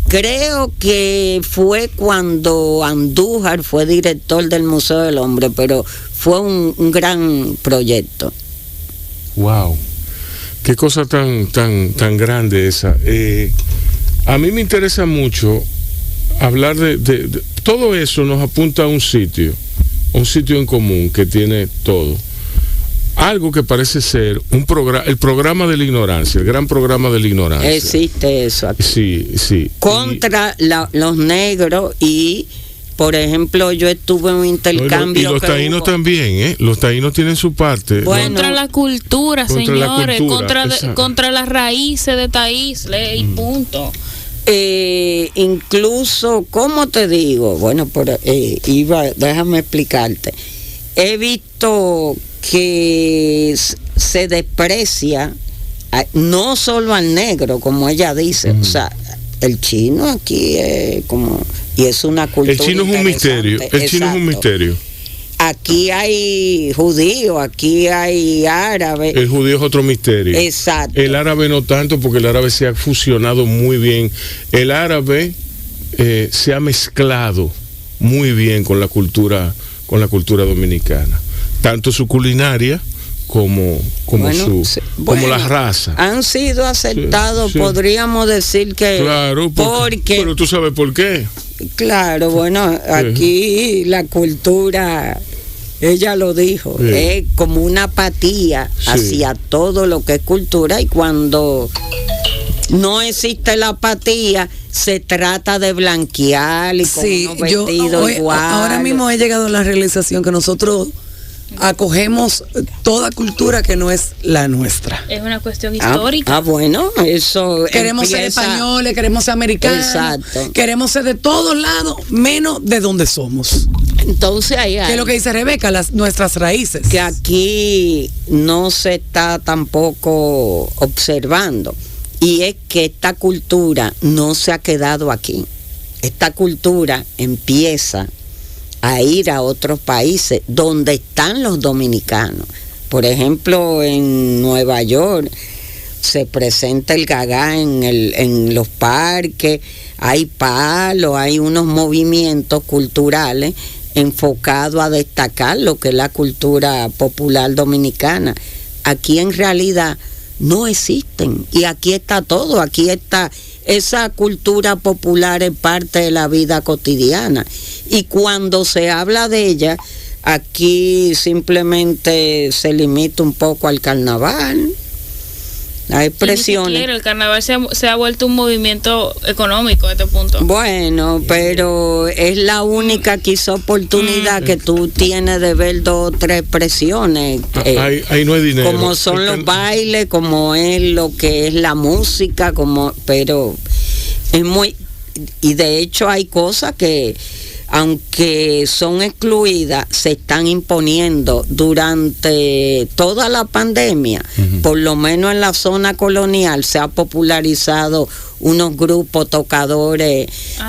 [SPEAKER 2] creo que fue cuando Andújar fue director del Museo del Hombre, pero fue un gran proyecto.
[SPEAKER 1] Wow, qué cosa tan grande esa. A mí me interesa mucho hablar de todo eso. Nos apunta a un sitio en común que tiene todo. Algo que parece ser el programa de la ignorancia, el gran programa de la ignorancia.
[SPEAKER 2] Existe eso aquí.
[SPEAKER 1] Sí.
[SPEAKER 2] Contra los negros, y por ejemplo, yo estuve en un intercambio.
[SPEAKER 1] Y los taínos también, Los taínos tienen su parte.
[SPEAKER 4] Bueno, contra la cultura, señores, contra las raíces de esta isla, y punto.
[SPEAKER 2] Incluso, ¿cómo te digo? Bueno, déjame explicarte. He visto que se desprecia no solo al negro, como ella dice, o sea, el chino aquí es como y es una cultura
[SPEAKER 1] El chino es un misterio. El chino es un misterio.
[SPEAKER 2] Aquí hay judíos, aquí hay árabes.
[SPEAKER 1] El judío es otro misterio.
[SPEAKER 2] Exacto.
[SPEAKER 1] El árabe no tanto, porque el árabe se ha fusionado muy bien. El árabe se ha mezclado muy bien con la cultura dominicana. Tanto su culinaria como la raza.
[SPEAKER 2] Han sido aceptados, sí. Podríamos decir que...
[SPEAKER 1] Claro, pero tú sabes por qué.
[SPEAKER 2] Claro, bueno, aquí la cultura, ella lo dijo,
[SPEAKER 1] sí.
[SPEAKER 2] Es como una apatía hacia todo lo que es cultura, y cuando no existe la apatía, se trata de blanquear y con unos vestidos iguales.
[SPEAKER 3] Ahora mismo he llegado a la realización que nosotros acogemos toda cultura que no es la nuestra.
[SPEAKER 4] Es una cuestión histórica.
[SPEAKER 2] Bueno, eso
[SPEAKER 3] queremos ser españoles, queremos ser americanos.
[SPEAKER 2] Exacto.
[SPEAKER 3] Queremos ser de todos lados, menos de donde somos.
[SPEAKER 2] Entonces ahí
[SPEAKER 3] que es lo que dice Rebeca, nuestras raíces.
[SPEAKER 2] Que aquí no se está tampoco observando, y es que esta cultura no se ha quedado aquí. Esta cultura empieza a ir a otros países donde están los dominicanos. Por ejemplo, en Nueva York se presenta el gagá en los parques, hay palos, hay unos movimientos culturales enfocados a destacar lo que es la cultura popular dominicana. Aquí en realidad no existen, y aquí está todo, aquí está esa cultura popular, es parte de la vida cotidiana, y cuando se habla de ella, aquí simplemente se limita un poco al carnaval. Hay expresiones.
[SPEAKER 4] El carnaval se ha vuelto un movimiento económico a este punto.
[SPEAKER 2] Bueno, pero es la única quizá oportunidad que tú tienes de ver 2 o 3 expresiones.
[SPEAKER 1] Ahí no hay dinero.
[SPEAKER 2] Como son los bailes, como es lo que es la música, pero es muy... Y de hecho hay cosas que, aunque son excluidas, se están imponiendo durante toda la pandemia. Por lo menos en la zona colonial se ha popularizado unos grupos tocadores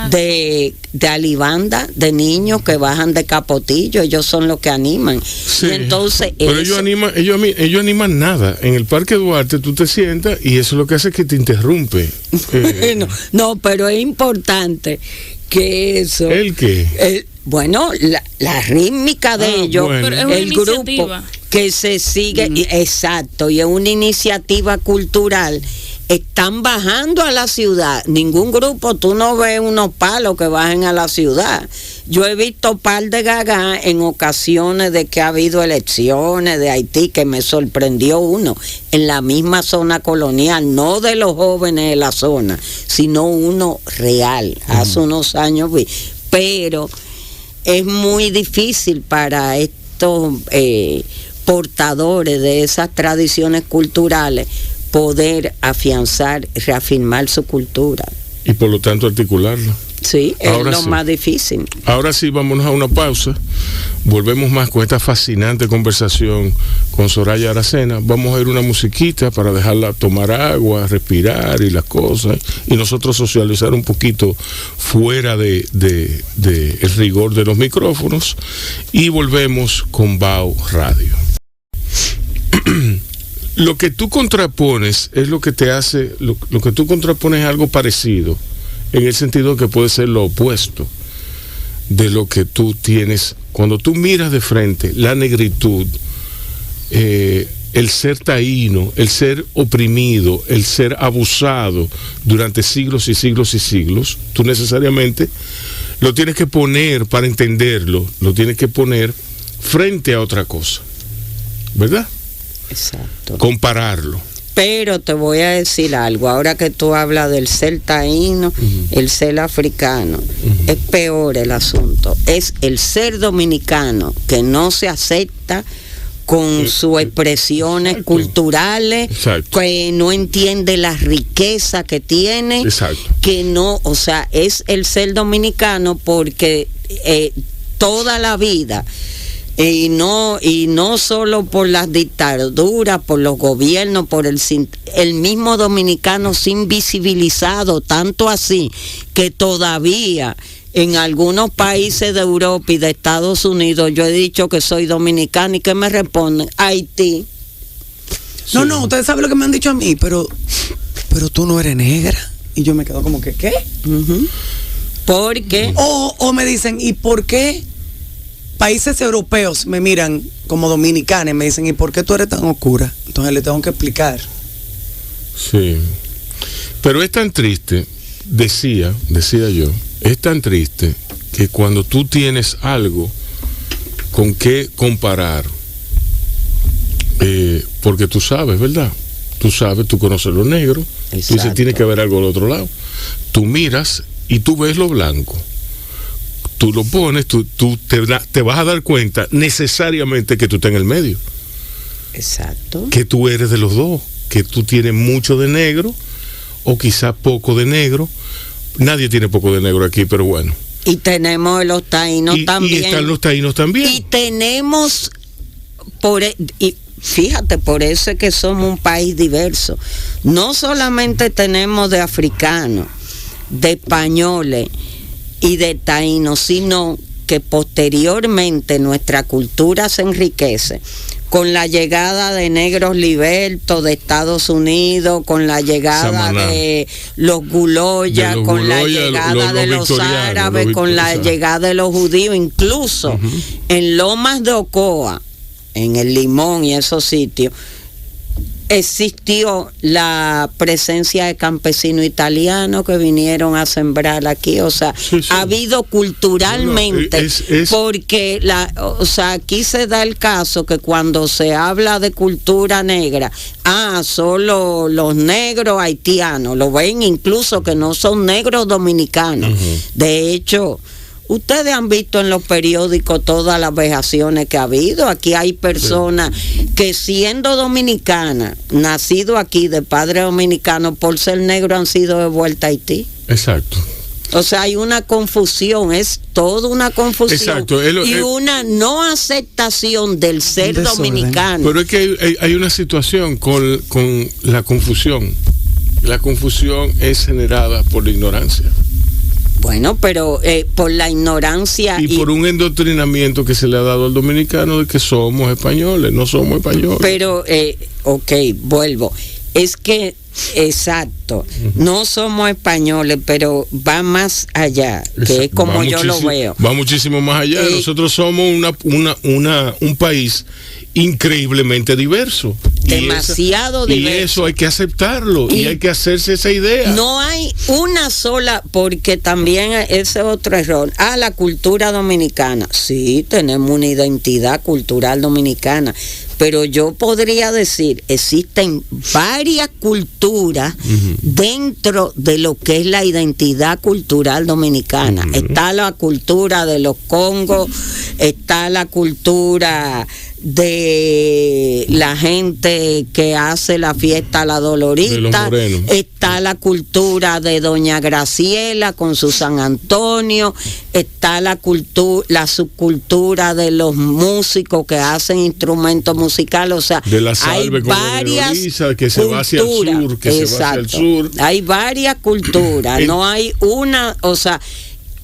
[SPEAKER 2] de alibanda, de niños que bajan de capotillo. Ellos son los que animan.
[SPEAKER 1] Sí,
[SPEAKER 2] y entonces
[SPEAKER 1] pero ellos animan nada. En el Parque Duarte tú te sientas y eso lo que hace es que te interrumpe.
[SPEAKER 2] No, pero es importante que eso...
[SPEAKER 1] ¿El qué?
[SPEAKER 2] Bueno, la rítmica de ellos,
[SPEAKER 4] bueno. Pero es
[SPEAKER 2] el grupo que se sigue, exacto, y es una iniciativa cultural. Están bajando a la ciudad. Ningún grupo, tú no ves unos palos que bajen a la ciudad. Yo he visto par de gagá en ocasiones de que ha habido elecciones de Haití, que me sorprendió uno en la misma zona colonial, no de los jóvenes de la zona, sino uno real. Hace unos años vi. Pero es muy difícil para estos portadores de esas tradiciones culturales poder afianzar, reafirmar su cultura.
[SPEAKER 1] Y por lo tanto articularla.
[SPEAKER 2] Sí, es lo más difícil.
[SPEAKER 1] Ahora sí, vámonos a una pausa. Volvemos más con esta fascinante conversación con Soraya Aracena. Vamos a ir una musiquita para dejarla tomar agua, respirar y las cosas, y nosotros socializar un poquito fuera de el rigor de los micrófonos, y volvemos con BAO Radio. Lo que tú contrapones es lo que te hace, lo que tú contrapones es algo parecido, en el sentido que puede ser lo opuesto de lo que tú tienes. Cuando tú miras de frente la negritud, el ser taíno, el ser oprimido, el ser abusado durante siglos y siglos y siglos, tú necesariamente lo tienes que poner, para entenderlo, lo tienes que poner frente a otra cosa, ¿verdad?
[SPEAKER 2] Exacto.
[SPEAKER 1] Compararlo.
[SPEAKER 2] Pero te voy a decir algo, ahora que tú hablas del ser taíno, el ser africano, es peor el asunto. Es el ser dominicano que no se acepta con sus expresiones culturales, que no entiende la riqueza que tiene, que no, o sea, es el ser dominicano porque toda la vida, y no solo por las dictaduras, por los gobiernos, por el mismo dominicano sin visibilizado, tanto así que todavía en algunos países de Europa y de Estados Unidos yo he dicho que soy dominicana y que me responden Haití.
[SPEAKER 3] No, no, ustedes saben lo que me han dicho a mí, pero tú no eres negra. Y yo me quedo como que, ¿qué?
[SPEAKER 2] ¿Por qué?
[SPEAKER 3] O me dicen, ¿y por qué países europeos me miran como dominicana y me dicen, ¿y por qué tú eres tan oscura? Entonces le tengo que explicar.
[SPEAKER 1] Sí. Pero es tan triste, decía yo, es tan triste que cuando tú tienes algo con qué comparar, porque tú sabes, ¿verdad? Tú sabes, tú conoces lo negro, tú dices, tiene que haber algo al otro lado. Tú miras y tú ves lo blanco. Tú lo pones, tú te vas a dar cuenta necesariamente que tú estás en el medio.
[SPEAKER 2] Exacto.
[SPEAKER 1] Que tú eres de los dos, que tú tienes mucho de negro o quizás poco de negro. Nadie tiene poco de negro aquí, pero bueno.
[SPEAKER 2] Y tenemos los taínos también.
[SPEAKER 1] Y están los taínos también.
[SPEAKER 2] Y tenemos, y fíjate, por eso es que somos un país diverso. No solamente tenemos de africanos, de españoles y de taínos, sino que posteriormente nuestra cultura se enriquece con la llegada de negros libertos de Estados Unidos, con la llegada
[SPEAKER 1] Samaná,
[SPEAKER 2] de los guloyas, con la llegada de los árabes, con la llegada de los judíos, incluso en Lomas de Ocoa, en el Limón y esos sitios, existió la presencia de campesinos italianos que vinieron a sembrar aquí, o sea, ha habido culturalmente, porque aquí se da el caso que cuando se habla de cultura negra, solo los negros haitianos, lo ven incluso que no son negros dominicanos. De hecho, ustedes han visto en los periódicos todas las vejaciones que ha habido. Aquí hay personas que siendo dominicanas, nacido aquí de padre dominicano, por ser negro han sido devueltas a Haití.
[SPEAKER 1] Exacto.
[SPEAKER 2] O sea, hay una confusión, es toda una confusión.
[SPEAKER 1] Exacto.
[SPEAKER 2] Y una no aceptación del ser dominicano.
[SPEAKER 1] Pero es que hay una situación con la confusión. La confusión es generada por la ignorancia.
[SPEAKER 2] Bueno, pero por la ignorancia
[SPEAKER 1] y por un endoctrinamiento que se le ha dado al dominicano de que somos españoles, no somos españoles.
[SPEAKER 2] Pero, vuelvo. Es que, exacto, no somos españoles, pero va más allá, que es como yo lo veo.
[SPEAKER 1] Va muchísimo más allá. Nosotros somos un país increíblemente diverso.
[SPEAKER 2] Demasiado diverso.
[SPEAKER 1] Y eso hay que aceptarlo y hay que hacerse esa idea.
[SPEAKER 2] No hay una sola, porque también ese es otro error. La cultura dominicana. Sí, tenemos una identidad cultural dominicana, pero yo podría decir, existen varias culturas dentro de lo que es la identidad cultural dominicana. Está la cultura de los Congos, está la cultura de la gente que hace la fiesta La Dolorita, está la cultura de Doña Graciela con su San Antonio, está la subcultura de los músicos que hacen instrumentos musicales, o sea,
[SPEAKER 1] de la salve, hay varias Elisa, que se va hacia el sur, que se va hacia el sur.
[SPEAKER 2] Hay varias culturas, no hay una, o sea,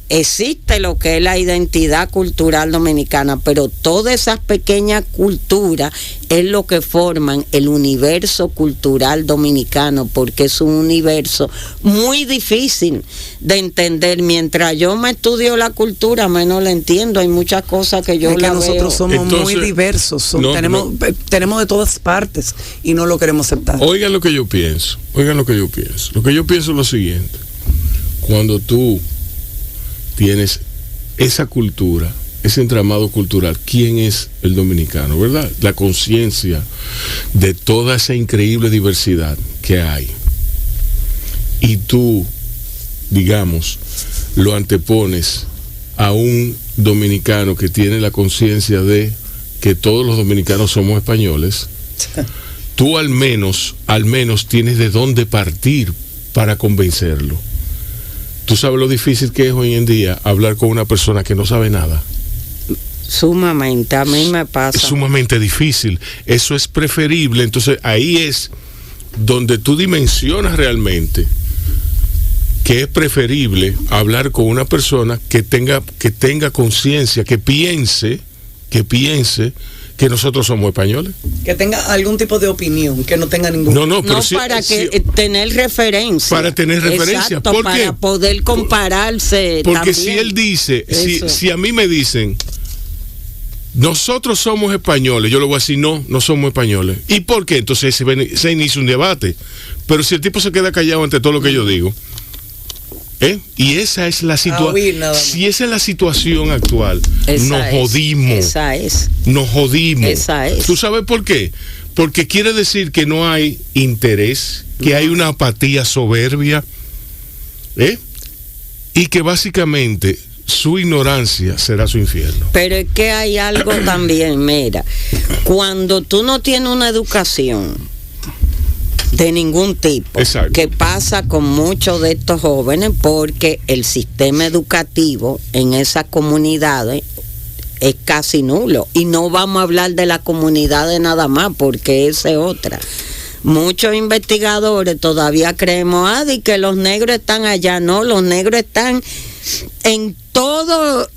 [SPEAKER 2] existe lo que es la identidad cultural dominicana, pero todas esas pequeñas culturas es lo que forman el universo cultural dominicano, porque es un universo muy difícil de entender. Mientras yo me estudio la cultura, menos la entiendo. Hay muchas cosas que yo la veo.
[SPEAKER 3] Nosotros somos muy diversos, tenemos de todas partes y no lo queremos aceptar.
[SPEAKER 1] Oigan lo que yo pienso. Lo que yo pienso es lo siguiente. Cuando tú tienes esa cultura, ese entramado cultural, ¿quién es el dominicano, verdad? La conciencia de toda esa increíble diversidad que hay. Y tú, digamos, lo antepones a un dominicano que tiene la conciencia de que todos los dominicanos somos españoles. Tú al menos tienes de dónde partir para convencerlo. Tú sabes lo difícil que es hoy en día hablar con una persona que no sabe nada.
[SPEAKER 2] Sumamente, a mí me pasa.
[SPEAKER 1] Es sumamente difícil. Eso es preferible. Entonces ahí es donde tú dimensionas realmente que es preferible hablar con una persona que tenga conciencia, que piense que nosotros somos españoles.
[SPEAKER 3] Que tenga algún tipo de opinión, que no tenga ningún...
[SPEAKER 1] No, pero sí,
[SPEAKER 2] para que tener referencia.
[SPEAKER 1] Para tener referencia.
[SPEAKER 2] Exacto,
[SPEAKER 1] ¿Por qué?
[SPEAKER 2] para poder compararse.
[SPEAKER 1] Porque
[SPEAKER 2] también.
[SPEAKER 1] si él dice,
[SPEAKER 2] Eso.
[SPEAKER 1] si a mí me dicen, nosotros somos españoles, yo le voy a decir, no somos españoles. ¿Y por qué? Entonces se inicia un debate. Pero si el tipo se queda callado ante todo lo que yo digo, y esa es la situación. Si esa es la situación actual, nos jodimos.
[SPEAKER 2] Esa es.
[SPEAKER 1] Nos jodimos.
[SPEAKER 2] Esa es.
[SPEAKER 1] ¿Tú sabes por qué? Porque quiere decir que no hay interés, que hay una apatía soberbia, y que básicamente su ignorancia será su infierno.
[SPEAKER 2] Pero es que hay algo también, mira, cuando tú no tienes una educación de ningún tipo,
[SPEAKER 1] exacto,
[SPEAKER 2] que pasa con muchos de estos jóvenes, porque el sistema educativo en esas comunidades es casi nulo, y no vamos a hablar de las comunidades nada más, porque esa es otra. Muchos investigadores todavía creemos, de que los negros están allá. No, los negros están en todo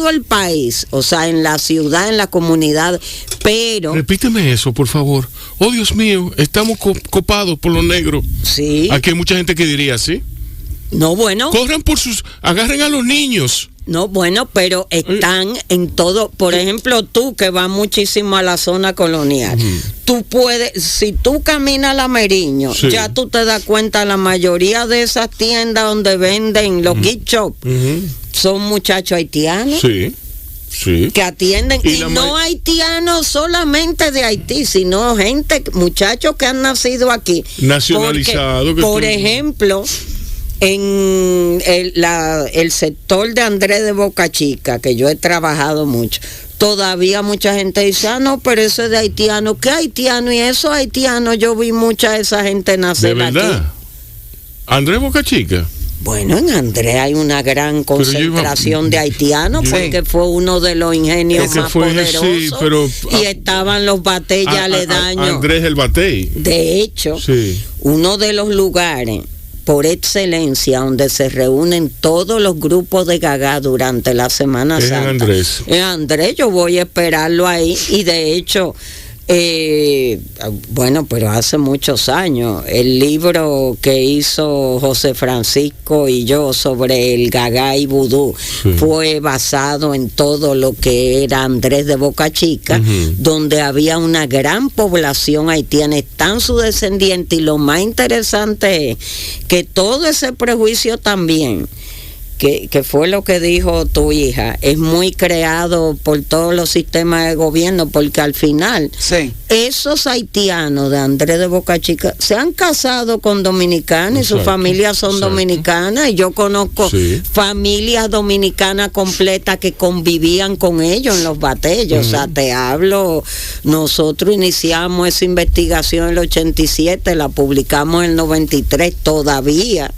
[SPEAKER 2] el país, o sea, en la ciudad, en la comunidad, pero...
[SPEAKER 1] Repíteme eso, por favor. Oh, Dios mío, estamos copados por los negros.
[SPEAKER 2] Sí.
[SPEAKER 1] Aquí hay mucha gente que diría así.
[SPEAKER 2] No, bueno.
[SPEAKER 1] Corran agarren a los niños.
[SPEAKER 2] No, bueno, pero están en todo. Por ejemplo, tú que vas muchísimo a la zona colonial, tú puedes, si tú caminas a la Meriño,
[SPEAKER 1] sí,
[SPEAKER 2] ya tú te das cuenta, la mayoría de esas tiendas donde venden los gift shop son muchachos haitianos.
[SPEAKER 1] Sí. Sí.
[SPEAKER 2] Que atienden, y no haitianos solamente de Haití, sino muchachos que han nacido aquí.
[SPEAKER 1] Nacionalizados.
[SPEAKER 2] Por ejemplo, en el sector de Andrés de Boca Chica, que yo he trabajado mucho, todavía mucha gente dice, no, pero eso es de haitiano. ¿Qué haitiano? Y esos haitianos, yo vi mucha de esa gente nacer
[SPEAKER 1] aquí. ¿De verdad?
[SPEAKER 2] Aquí.
[SPEAKER 1] ¿Andrés Boca Chica?
[SPEAKER 2] Bueno, en Andrés hay una gran concentración de haitianos, porque fue uno de los ingenios más poderosos, y estaban los bateys aledaños.
[SPEAKER 1] Andrés el batey.
[SPEAKER 2] De hecho, uno de los lugares por excelencia donde se reúnen todos los grupos de Gagá durante la Semana Santa.
[SPEAKER 1] Andrés.
[SPEAKER 2] Andrés, yo voy a esperarlo ahí, y de hecho... bueno, pero hace muchos años, el libro que hizo José Francisco y yo sobre el Gagá y vudú fue basado en todo lo que era Andrés de Boca Chica, donde había una gran población haitiana, están sus descendientes, y lo más interesante es que todo ese prejuicio también, que fue lo que dijo tu hija, es muy creado por todos los sistemas de gobierno, porque al final esos haitianos de Andrés de Boca Chica se han casado con dominicanos, y sus familias son dominicanas, y yo conozco familias dominicanas completas que convivían con ellos en los batallos. O sea, te hablo, nosotros iniciamos esa investigación en el 87, la publicamos en el 93, todavía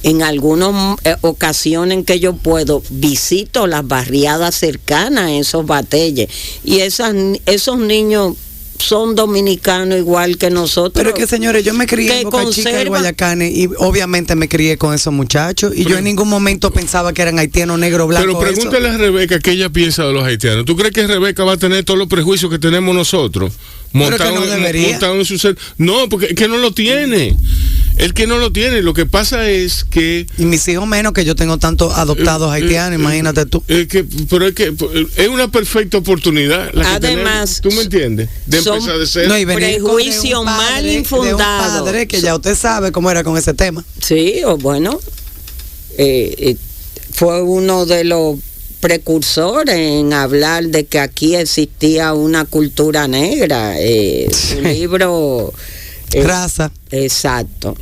[SPEAKER 2] en algunas ocasiones en que yo puedo, visito las barriadas cercanas a esos batalles, y esos niños son dominicanos igual que nosotros.
[SPEAKER 3] Pero es que, señores, yo me crié en Boca Chica, en Guayacanes, y obviamente me crié con esos muchachos, y yo en ningún momento pensaba que eran haitianos, negros, blancos.
[SPEAKER 1] Pero pregúntale a Rebeca qué ella piensa de los haitianos. ¿Tú crees que Rebeca va a tener todos los prejuicios que tenemos nosotros? Montado en su ser. No, porque es que no lo tiene. El que no lo tiene, lo que pasa es que...
[SPEAKER 3] Y mis hijos menos, que yo tengo tantos adoptados haitianos, imagínate tú.
[SPEAKER 1] Pero es una perfecta oportunidad la que
[SPEAKER 2] además,
[SPEAKER 1] tenemos, ¿tú me entiendes? De empezar de ser...
[SPEAKER 2] No, y prejuicio mal infundado.
[SPEAKER 3] De un padre que ya usted sabe cómo era con ese tema.
[SPEAKER 2] Sí, o bueno, fue uno de los precursores en hablar de que aquí existía una cultura negra. Su libro...
[SPEAKER 3] Raza.
[SPEAKER 2] Exacto.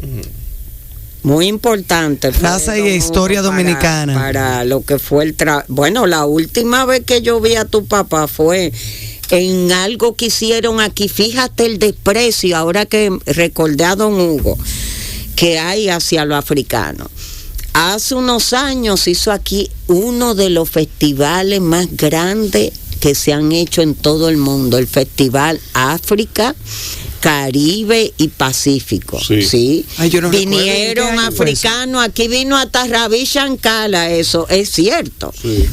[SPEAKER 2] Muy importante.
[SPEAKER 3] Raza y historia dominicana.
[SPEAKER 2] Para lo que fue bueno, la última vez que yo vi a tu papá fue en algo que hicieron aquí. Fíjate el desprecio, ahora que recordé a don Hugo, que hay hacia lo africano. Hace unos años hizo aquí uno de los festivales más grandes que se han hecho en todo el mundo, el Festival África, Caribe y Pacífico.
[SPEAKER 1] Sí.
[SPEAKER 3] Ay, yo no
[SPEAKER 2] Vinieron
[SPEAKER 3] recuerdo en qué año fue eso.
[SPEAKER 2] africanos, aquí vino hasta Ravi Shankara, eso es cierto.
[SPEAKER 1] Sí.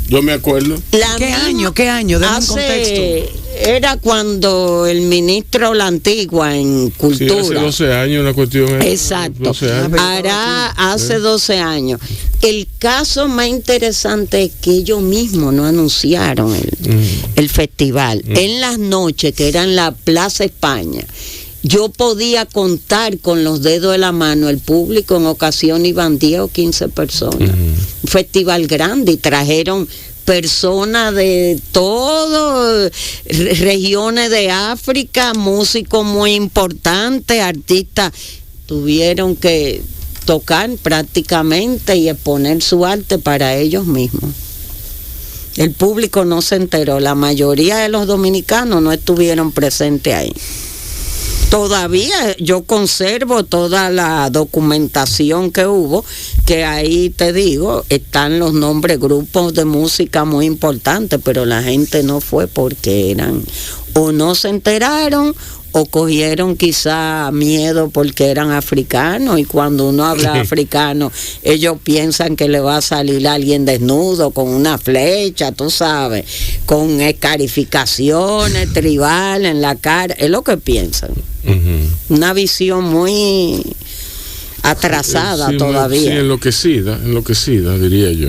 [SPEAKER 1] Yo me acuerdo.
[SPEAKER 3] ¿Qué año? Denme un contexto.
[SPEAKER 2] Era cuando el ministro La Antigua en
[SPEAKER 1] Sí,
[SPEAKER 2] Cultura.
[SPEAKER 1] hace 12 años una cuestión.
[SPEAKER 2] Exacto.
[SPEAKER 1] 12 años.
[SPEAKER 2] Hará hace 12 años. El caso más interesante es que ellos mismos no anunciaron el festival. En las noches, que era en la Plaza España, yo podía contar con los dedos de la mano el público, en ocasión iban 10 o 15 personas. Un festival grande, y trajeron personas de todas regiones de África, músicos muy importantes, artistas, tuvieron que tocar prácticamente y exponer su arte para ellos mismos. El público no se enteró, la mayoría de los dominicanos no estuvieron presentes ahí. Todavía yo conservo toda la documentación que hubo, que ahí te digo, están los nombres, grupos de música muy importantes, pero la gente no fue porque eran, o no se enteraron, o cogieron quizá miedo porque eran africanos, y cuando uno habla africano, ellos piensan que le va a salir alguien desnudo con una flecha, tú sabes, con escarificaciones tribales en la cara, es lo que piensan. Una visión muy atrasada
[SPEAKER 1] Sí,
[SPEAKER 2] todavía.
[SPEAKER 1] Sí, enloquecida, diría yo.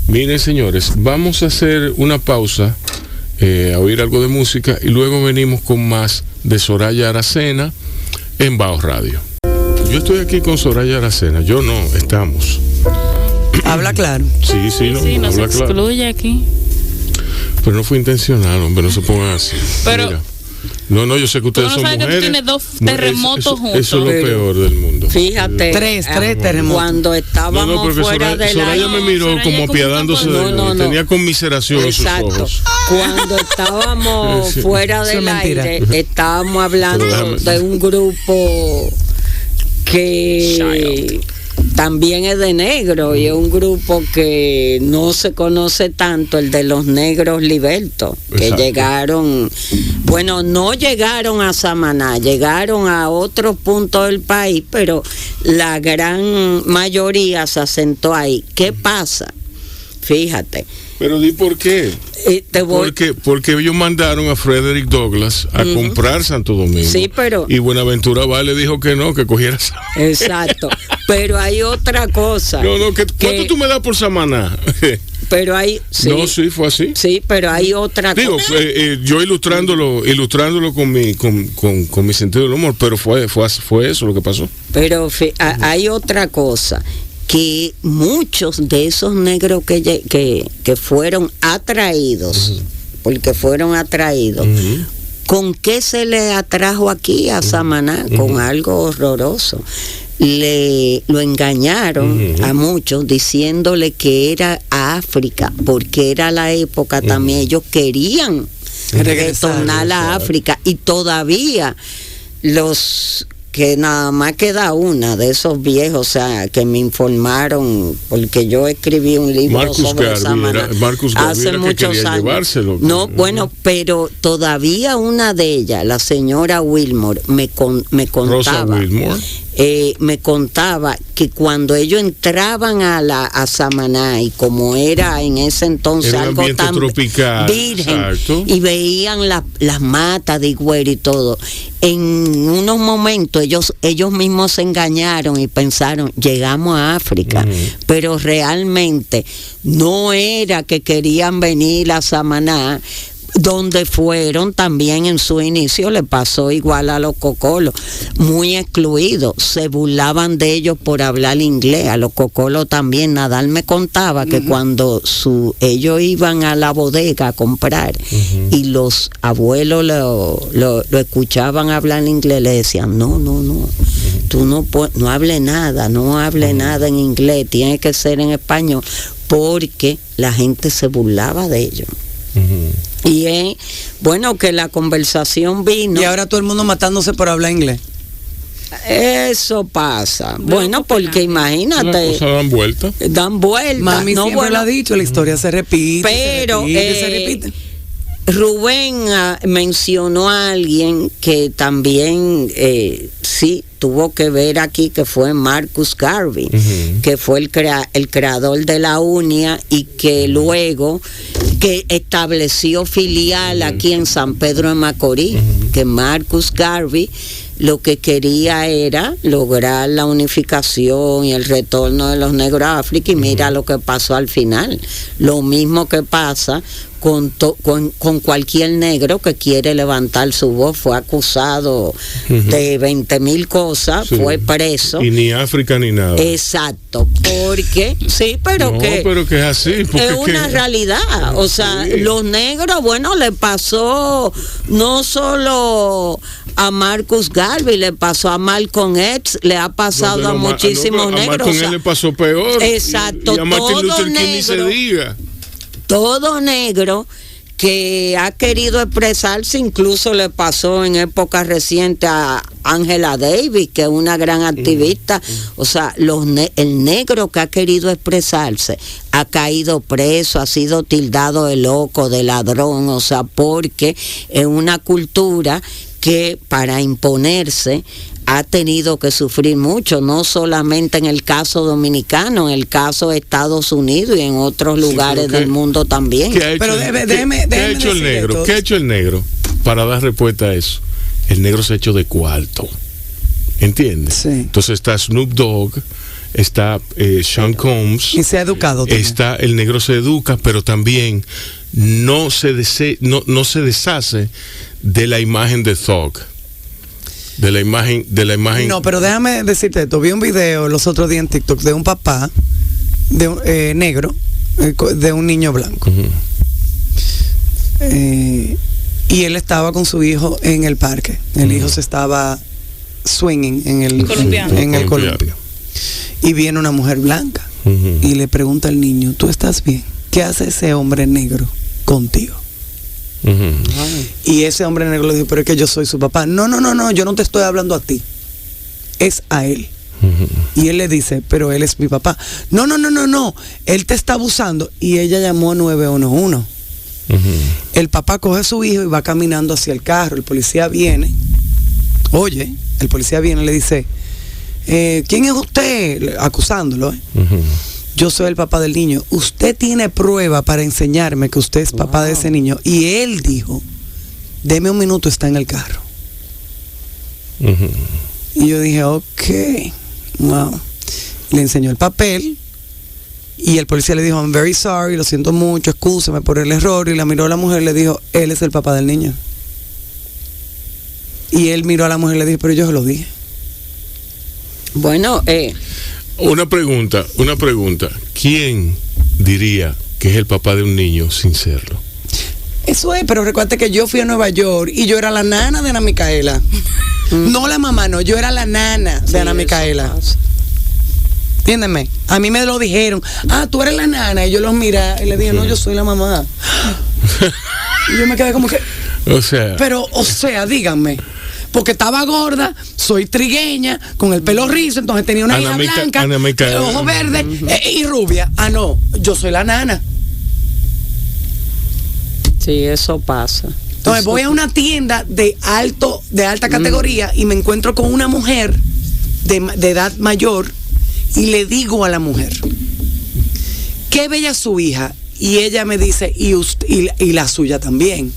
[SPEAKER 1] Miren, señores, vamos a hacer una pausa, a oír algo de música, y luego venimos con más de Soraya Aracena en Bajo Radio. Yo estoy aquí con Soraya Aracena, yo no, estamos.
[SPEAKER 3] Habla claro.
[SPEAKER 1] Sí, no,
[SPEAKER 4] Sí, no se
[SPEAKER 1] habla claro.
[SPEAKER 4] excluye aquí.
[SPEAKER 1] Pero no fue intencional, hombre, no se pongan así.
[SPEAKER 4] Pero-
[SPEAKER 1] Mira. No, yo sé que ustedes
[SPEAKER 4] no
[SPEAKER 1] son
[SPEAKER 4] sabes que tú
[SPEAKER 1] mujeres.
[SPEAKER 4] tienes dos
[SPEAKER 1] No,
[SPEAKER 4] terremotos juntos.
[SPEAKER 1] Eso es lo
[SPEAKER 2] Pero-
[SPEAKER 1] peor del mundo.
[SPEAKER 2] Fíjate,
[SPEAKER 3] Tres terremotos.
[SPEAKER 2] cuando estábamos
[SPEAKER 1] porque
[SPEAKER 2] fuera del
[SPEAKER 1] Soraya
[SPEAKER 2] aire.
[SPEAKER 1] me miró
[SPEAKER 4] Soraya
[SPEAKER 1] como
[SPEAKER 4] como
[SPEAKER 1] apiadándose
[SPEAKER 4] un
[SPEAKER 1] de
[SPEAKER 4] campo
[SPEAKER 1] mí.
[SPEAKER 2] de- No.
[SPEAKER 1] Tenía conmiseración en sus
[SPEAKER 2] Exacto.
[SPEAKER 1] ojos.
[SPEAKER 2] Cuando estábamos
[SPEAKER 1] Sí.
[SPEAKER 2] fuera
[SPEAKER 3] Eso
[SPEAKER 2] del
[SPEAKER 3] es mentira.
[SPEAKER 2] aire, estábamos
[SPEAKER 1] Pero
[SPEAKER 2] hablando
[SPEAKER 1] déjame-
[SPEAKER 2] de un grupo que también es de negro, y es un grupo que no se conoce tanto, el de los negros libertos, que
[SPEAKER 1] Exacto.
[SPEAKER 2] llegaron, bueno, no llegaron a Samaná, llegaron a otros puntos del país, pero la gran mayoría se asentó ahí. ¿Qué pasa? Fíjate,
[SPEAKER 1] Pero di por qué.
[SPEAKER 2] te voy...
[SPEAKER 1] Porque ellos mandaron a Frederick Douglass a comprar Santo Domingo.
[SPEAKER 2] Sí, pero-
[SPEAKER 1] Y Buenaventura Valle dijo que no, que cogiera.
[SPEAKER 2] Exacto, pero hay otra cosa.
[SPEAKER 1] No,
[SPEAKER 2] que-
[SPEAKER 1] ¿cuánto tú me das por Samaná?
[SPEAKER 2] Pero hay... Sí,
[SPEAKER 1] No, sí, fue así.
[SPEAKER 2] sí, pero hay otra
[SPEAKER 1] Digo,
[SPEAKER 2] cosa.
[SPEAKER 1] yo ilustrándolo con mi sentido del humor, pero fue eso lo que pasó.
[SPEAKER 2] Pero hay otra cosa, que muchos de esos negros que fueron atraídos, porque fueron atraídos, ¿con qué se le atrajo aquí a Samaná? Con algo horroroso. Lo engañaron a muchos diciéndole que era a África, porque era la época también, ellos querían retornar a África, y todavía los que nada más queda una de esos viejos, o sea, que me informaron, porque yo escribí un libro
[SPEAKER 1] Marcus
[SPEAKER 2] sobre
[SPEAKER 1] Garvey,
[SPEAKER 2] Samaná
[SPEAKER 1] Marcus Garvey
[SPEAKER 2] hace
[SPEAKER 1] era que
[SPEAKER 2] muchos
[SPEAKER 1] quería
[SPEAKER 2] años.
[SPEAKER 1] llevárselo.
[SPEAKER 2] No, bueno, pero todavía una de ellas, la señora Wilmore, me
[SPEAKER 1] Rosa
[SPEAKER 2] contaba.
[SPEAKER 1] Wilmore.
[SPEAKER 2] Me contaba que cuando ellos entraban a Samaná, y como era en ese entonces
[SPEAKER 1] Era un
[SPEAKER 2] algo
[SPEAKER 1] ambiente
[SPEAKER 2] tan
[SPEAKER 1] tropical,
[SPEAKER 2] virgen,
[SPEAKER 1] exacto.
[SPEAKER 2] y veían las matas de higuera y todo, en unos momentos ellos mismos se engañaron y pensaron, llegamos a África, pero realmente no era que querían venir a Samaná, donde fueron también en su inicio. Le pasó igual a los cocolos, muy excluidos, se burlaban de ellos por hablar inglés. A los cocolos también. Nadal me contaba que cuando ellos iban a la bodega a comprar, y los abuelos lo escuchaban hablar inglés, le decían, no, tú no hables nada en inglés, tiene que ser en español, porque la gente se burlaba de ellos. Y bueno, que la conversación vino.
[SPEAKER 3] Y ahora todo el mundo matándose por hablar inglés.
[SPEAKER 2] Eso pasa. Bueno, porque
[SPEAKER 1] Las
[SPEAKER 2] imagínate,
[SPEAKER 1] cosas dan vuelta.
[SPEAKER 2] dan vueltas.
[SPEAKER 3] Mami
[SPEAKER 2] No,
[SPEAKER 3] siempre lo
[SPEAKER 2] bueno,
[SPEAKER 3] ha dicho, la historia se repite,
[SPEAKER 2] pero
[SPEAKER 3] se repite.
[SPEAKER 2] Rubén mencionó a alguien que también sí tuvo que ver aquí, que fue Marcus Garvey, que fue el creador de la UNIA y que luego que estableció filial aquí en San Pedro de Macorís, que Marcus Garvey lo que quería era lograr la unificación y el retorno de los negros a África, y mira lo que pasó al final. Lo mismo que pasa con cualquier negro que quiere levantar su voz. Fue acusado de 20,000 cosas,
[SPEAKER 1] Sí.
[SPEAKER 2] fue preso.
[SPEAKER 1] Y ni África ni nada.
[SPEAKER 2] Exacto, porque sí, pero
[SPEAKER 1] No,
[SPEAKER 2] que
[SPEAKER 1] pero que es así. Porque
[SPEAKER 2] es una
[SPEAKER 1] que-
[SPEAKER 2] realidad. O sea,
[SPEAKER 1] Sí.
[SPEAKER 2] los negros, bueno, le pasó no solo a Marcus Garvey, le pasó a Malcolm X, le ha pasado
[SPEAKER 1] No,
[SPEAKER 2] a
[SPEAKER 1] pero
[SPEAKER 2] muchísimos
[SPEAKER 1] a
[SPEAKER 2] negros.
[SPEAKER 1] Malcolm
[SPEAKER 2] o sea,
[SPEAKER 1] X le pasó peor.
[SPEAKER 2] exacto,
[SPEAKER 1] Y a Martin
[SPEAKER 2] todo
[SPEAKER 1] Luther King ni se
[SPEAKER 2] negro.
[SPEAKER 1] diga.
[SPEAKER 2] todo negro que ha querido expresarse, incluso le pasó en época reciente a Angela Davis, que es una gran activista. O sea, el negro que ha querido expresarse ha caído preso, ha sido tildado de loco, de ladrón, o sea, porque es una cultura que para imponerse ha tenido que sufrir mucho, no solamente en el caso dominicano, en el caso de Estados Unidos y en otros lugares
[SPEAKER 1] pero
[SPEAKER 2] del mundo también.
[SPEAKER 1] ¿Qué ha hecho,
[SPEAKER 3] Pero déjeme
[SPEAKER 1] ¿qué ha hecho el
[SPEAKER 3] decirle
[SPEAKER 1] negro?
[SPEAKER 3] esto.
[SPEAKER 1] ¿Qué ha hecho el negro para dar respuesta a eso? El negro se ha hecho de cuarto. ¿Entiendes?
[SPEAKER 3] Sí.
[SPEAKER 1] Entonces está Snoop Dogg, está Sean Combs,
[SPEAKER 3] Y se ha educado también.
[SPEAKER 1] está el negro se educa, pero también no se deshace de la imagen de Thug. De la imagen.
[SPEAKER 3] No, pero déjame decirte esto. Vi un video los otros días en TikTok de un papá de un, negro, de un niño blanco.
[SPEAKER 1] Ujú.
[SPEAKER 3] Y él estaba con su hijo en el parque. El hijo se estaba swinging en el
[SPEAKER 4] Columpiando.
[SPEAKER 3] en el
[SPEAKER 1] Columpiando.
[SPEAKER 3] columpio. Y viene una mujer blanca
[SPEAKER 1] Ujú.
[SPEAKER 3] y le pregunta al niño, ¿tú estás bien? ¿Qué hace ese hombre negro contigo?
[SPEAKER 1] Ujú.
[SPEAKER 3] Y ese hombre negro le dijo, pero es que yo soy su papá. No, yo no te estoy hablando a ti. Es a él.
[SPEAKER 1] Ujú.
[SPEAKER 3] Y él le dice, pero él es mi papá. No. Él te está abusando. Y ella llamó a 911.
[SPEAKER 1] Ujú.
[SPEAKER 3] El papá coge a su hijo y va caminando hacia el carro. El policía viene. Oye, el policía viene y le dice, ¿quién es usted? Acusándolo.
[SPEAKER 1] Ujú.
[SPEAKER 3] Yo soy el papá del niño. Usted tiene prueba para enseñarme que usted es papá de ese niño. Y él dijo, deme un minuto, está en el carro.
[SPEAKER 1] Ujú.
[SPEAKER 3] Y yo dije, ok, wow. Le enseñó el papel y el policía le dijo, I'm very sorry, lo siento mucho, excúseme por el error. Y la miró a la mujer y le dijo, él es el papá del niño. Y él miró a la mujer y le dijo, pero yo se lo dije.
[SPEAKER 2] Bueno,
[SPEAKER 1] Una pregunta. ¿Quién diría que es el papá de un niño sin serlo?
[SPEAKER 3] Eso es, pero recuerda que yo fui a Nueva York y yo era la nana de Ana Micaela. No la mamá, no, yo era la nana de Ana Micaela. Entiéndeme, a mí me lo dijeron, tú eres la nana, y yo los miré y le dije, no, yo soy la mamá. Y yo me quedé como que,
[SPEAKER 1] O sea,
[SPEAKER 3] pero, o sea, díganme, porque estaba gorda, soy trigueña, con el pelo rizo, entonces tenía una hija blanca,
[SPEAKER 1] Ana Micaela.
[SPEAKER 3] ojos verdes y rubia. No, yo soy la nana.
[SPEAKER 2] sí, eso pasa.
[SPEAKER 3] Entonces voy a una tienda de alta categoría y me encuentro con una mujer de edad mayor y le digo a la mujer, qué bella su hija. Y ella me dice, y la suya también.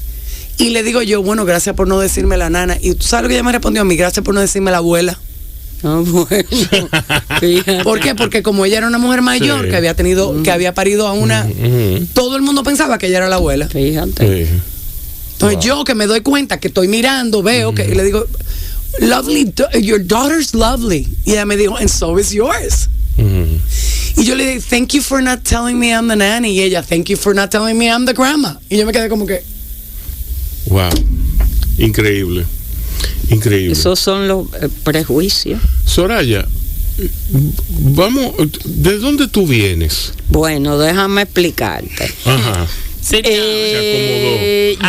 [SPEAKER 3] Y le digo yo, bueno, gracias por no decirme la nana. Y tú sabes lo que ella me respondió a mí, gracias por no decirme la abuela.
[SPEAKER 2] Bueno, fíjate.
[SPEAKER 3] ¿Por qué? Porque como ella era una mujer mayor,
[SPEAKER 1] Sí.
[SPEAKER 3] que había parido a una,
[SPEAKER 1] Ujú.
[SPEAKER 3] todo el mundo pensaba que ella era la abuela.
[SPEAKER 2] Fíjate.
[SPEAKER 1] Sí.
[SPEAKER 3] Entonces
[SPEAKER 1] Wow.
[SPEAKER 3] yo que me doy cuenta que estoy mirando, veo que y le digo, lovely, your daughter's lovely. Y ella me dijo, and so is yours.
[SPEAKER 1] Ujú.
[SPEAKER 3] Y yo le dije, thank you for not telling me I'm the nanny. Y ella, thank you for not telling me I'm the grandma. Y yo me quedé como que,
[SPEAKER 1] Wow. Increíble. Increíble.
[SPEAKER 2] Esos son los prejuicios.
[SPEAKER 1] Soraya, vamos, ¿de dónde tú vienes?
[SPEAKER 2] Bueno, déjame explicarte.
[SPEAKER 1] Ajá.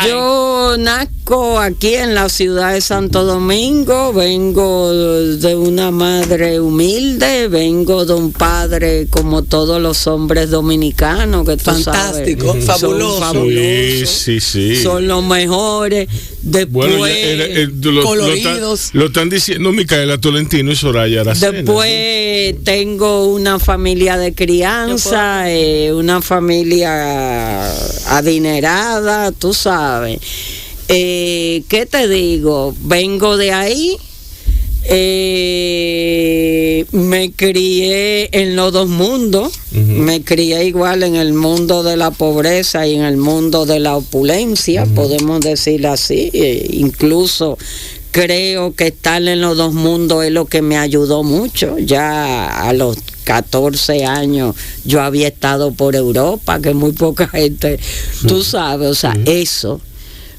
[SPEAKER 2] Yo nazco aquí en la ciudad de Santo Domingo, vengo de una madre humilde, vengo de un padre como todos los hombres dominicanos, que tú
[SPEAKER 3] fantástico,
[SPEAKER 2] sabes,
[SPEAKER 3] fabuloso.
[SPEAKER 2] Son fabulosos,
[SPEAKER 1] sí.
[SPEAKER 2] Son los mejores. Después,
[SPEAKER 3] coloridos.
[SPEAKER 1] Lo están diciendo Micaela Tolentino y Soraya Aracena.
[SPEAKER 2] Después tengo una familia de crianza, una familia adinerada, tú sabes. ¿Qué te digo? Vengo de ahí. Me crié en los dos mundos. Me crié igual en el mundo de la pobreza y en el mundo de la opulencia, podemos decirlo así. Incluso creo que estar en los dos mundos es lo que me ayudó mucho. Ya a los 14 años yo había estado por Europa, que muy poca gente, tú sabes, o sea, eso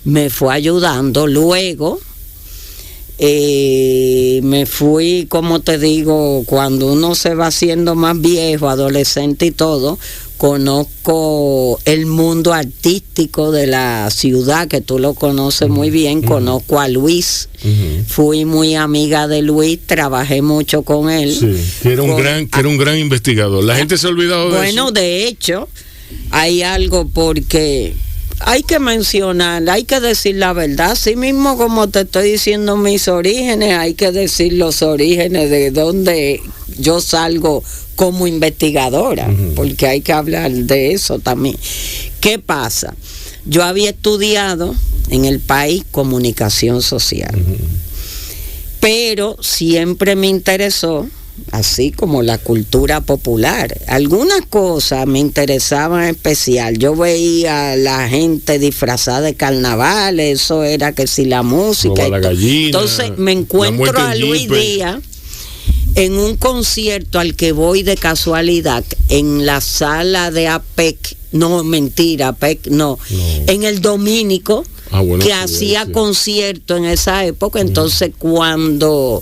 [SPEAKER 2] me fue ayudando. Luego me fui, como te digo, cuando uno se va haciendo más viejo, adolescente y todo, conozco el mundo artístico de la ciudad, que tú lo conoces muy bien. Conozco a Luis, fui muy amiga de Luis, trabajé mucho con él.
[SPEAKER 1] Sí, que era un gran investigador. La gente se ha olvidado de eso.
[SPEAKER 2] Bueno, de hecho, hay algo, porque hay que mencionar, hay que decir la verdad. Así mismo como te estoy diciendo mis orígenes, hay que decir los orígenes de donde yo salgo como investigadora, porque hay que hablar de eso también. ¿Qué pasa? Yo había estudiado en el país comunicación social, pero siempre me interesó, así como la cultura popular. Algunas cosas me interesaban en especial. Yo veía a la gente disfrazada de carnaval, eso era que si la música.
[SPEAKER 1] La gallina,
[SPEAKER 2] entonces me encuentro a Luis Díaz en un concierto al que voy de casualidad en la sala de APEC, no, mentira, APEC no. En el Domínico, que hacía concierto en esa época. Entonces cuando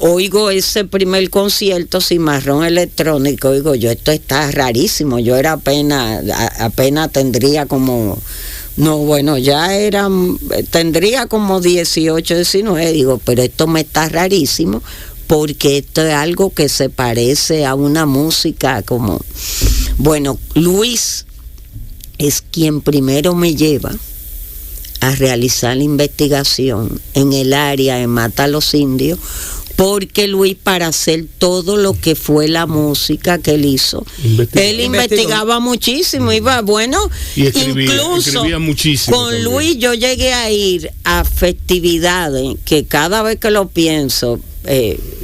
[SPEAKER 2] oigo ese primer concierto, Cimarrón Electrónico, digo yo, esto está rarísimo. Yo era apenas tendría como, no, bueno, tendría como 18, 19, digo, pero esto me está rarísimo, porque esto es algo que se parece a una música como... Bueno, Luis es quien primero me lleva a realizar la investigación en el área de Mata los Indios, porque Luis, para hacer todo lo que fue la música que él hizo, él investigaba muchísimo, iba, bueno,
[SPEAKER 1] y escribía muchísimo
[SPEAKER 2] con
[SPEAKER 1] también.
[SPEAKER 2] Luis yo llegué a ir a festividades que cada vez que lo pienso,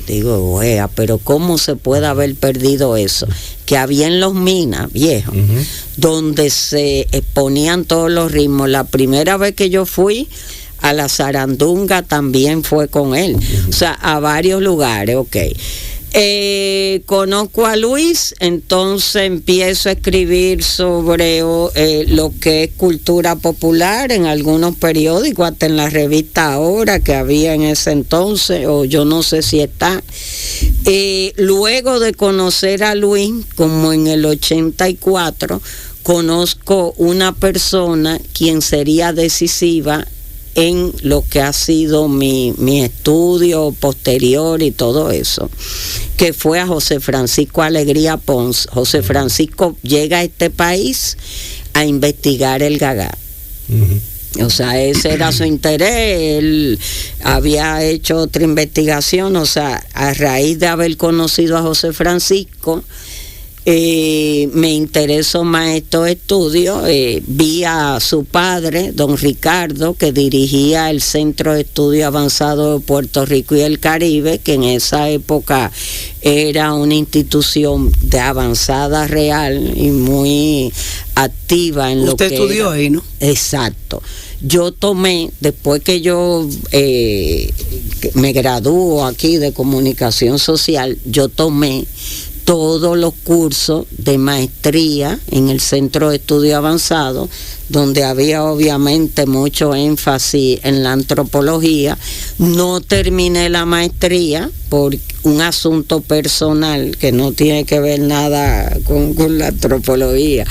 [SPEAKER 2] digo, wea, pero ¿cómo se puede haber perdido eso? Que había en Los Minas, viejo, donde se exponían todos los ritmos. La primera vez que yo fui a la Zarandunga también fue con él, o sea, a varios lugares, conozco a Luis, entonces empiezo a escribir sobre lo que es cultura popular en algunos periódicos, hasta en la revista Ahora, que había en ese entonces, o yo no sé si está. Luego de conocer a Luis, como en el 84, conozco una persona quien sería decisiva en lo que ha sido mi estudio posterior y todo eso, que fue a José Francisco Alegría Pons. José Francisco llega a este país a investigar el Gagá. O sea, ese era su interés. Él había hecho otra investigación, o sea, a raíz de haber conocido a José Francisco, me interesó más estos estudios. Vi a su padre, don Ricardo, que dirigía el Centro de Estudios Avanzados de Puerto Rico y el Caribe, que en esa época era una institución de avanzada real y muy activa en lo que...
[SPEAKER 3] Usted estudió ahí, ¿no?
[SPEAKER 2] Exacto. Yo tomé, después que yo me graduó aquí de comunicación social, yo tomé todos los cursos de maestría en el Centro de Estudio Avanzado, donde había obviamente mucho énfasis en la antropología. No terminé la maestría por un asunto personal que no tiene que ver nada con la antropología,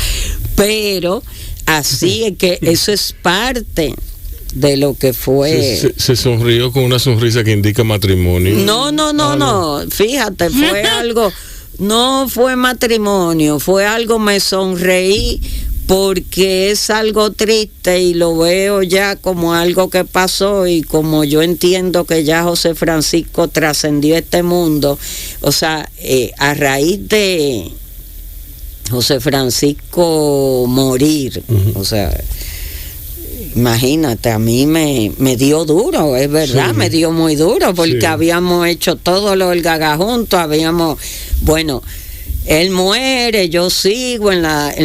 [SPEAKER 2] pero así es que eso es parte de lo que fue.
[SPEAKER 1] Se sonrió con una sonrisa que indica matrimonio.
[SPEAKER 2] No, fíjate, fue algo, no fue matrimonio, fue algo, me sonreí porque es algo triste y lo veo ya como algo que pasó, y como yo entiendo que ya José Francisco trascendió este mundo, o sea, a raíz de José Francisco morir, o sea, imagínate, a mí me dio duro, es verdad, me dio muy duro, porque habíamos hecho todo lo del Gaga juntos, bueno, él muere, yo sigo en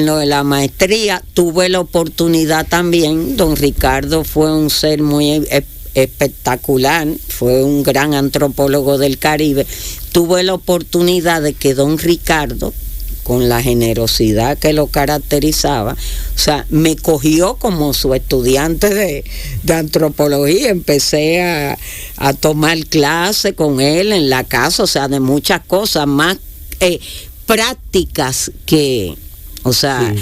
[SPEAKER 2] lo de la maestría, tuve la oportunidad también, don Ricardo fue un ser muy espectacular, fue un gran antropólogo del Caribe, tuve la oportunidad de que don Ricardo, con la generosidad que lo caracterizaba, o sea, me cogió como su estudiante de antropología, empecé a tomar clase con él en la casa, o sea, de muchas cosas más prácticas que, o sea,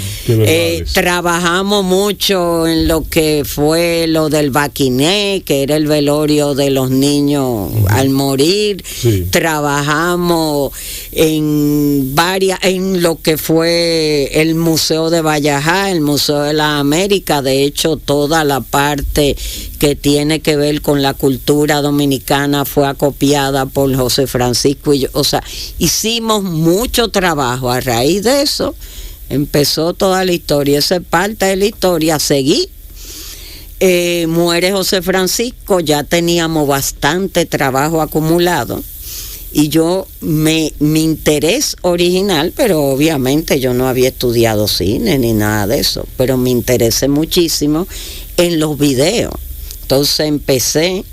[SPEAKER 2] trabajamos mucho en lo que fue lo del Baquiné, que era el velorio de los niños al morir. Trabajamos en lo que fue el Museo de Vallajá, el Museo de la América. De hecho, toda la parte que tiene que ver con la cultura dominicana fue acopiada por José Francisco y yo. O sea, hicimos mucho trabajo. A raíz de eso empezó toda la historia, esa es parte de la historia. Seguí, muere José Francisco, ya teníamos bastante trabajo acumulado, y yo, mi interés original, pero obviamente yo no había estudiado cine ni nada de eso, pero me interesé muchísimo en los videos. Entonces empecé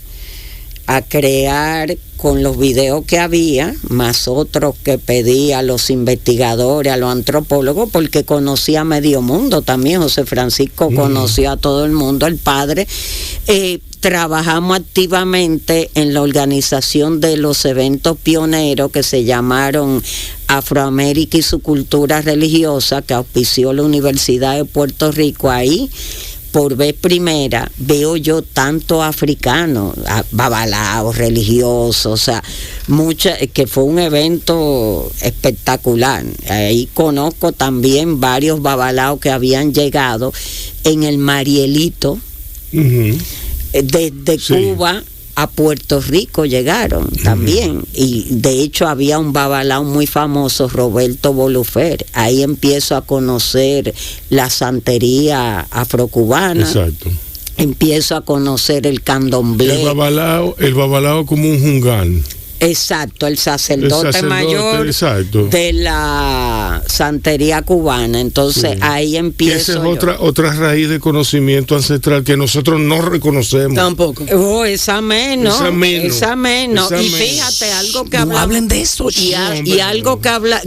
[SPEAKER 2] a crear con los videos que había, más otros que pedí a los investigadores, a los antropólogos, porque conocía a medio mundo también. José Francisco conoció a todo el mundo, el padre. Trabajamos activamente en la organización de los eventos pioneros que se llamaron Afroamérica y su cultura religiosa, que auspició la Universidad de Puerto Rico. Ahí, por vez primera, veo yo tanto africanos, babalaos, religiosos, o sea, que fue un evento espectacular. Ahí conozco también varios babalaos que habían llegado en el Marielito, desde Cuba a Puerto Rico llegaron también, y de hecho había un babalao muy famoso, Roberto Bolufer. Ahí empiezo a conocer la santería afrocubana. Exacto. Empiezo a conocer el candomblé.
[SPEAKER 1] El babalao como un jungán.
[SPEAKER 2] Exacto, el sacerdote mayor, exacto, de la santería cubana. Entonces ahí empiezo.
[SPEAKER 1] Esa es otra raíz de conocimiento ancestral que nosotros no reconocemos.
[SPEAKER 2] Tampoco. Esa menos. Y fíjate, algo que
[SPEAKER 3] no hablen de eso.
[SPEAKER 2] Y algo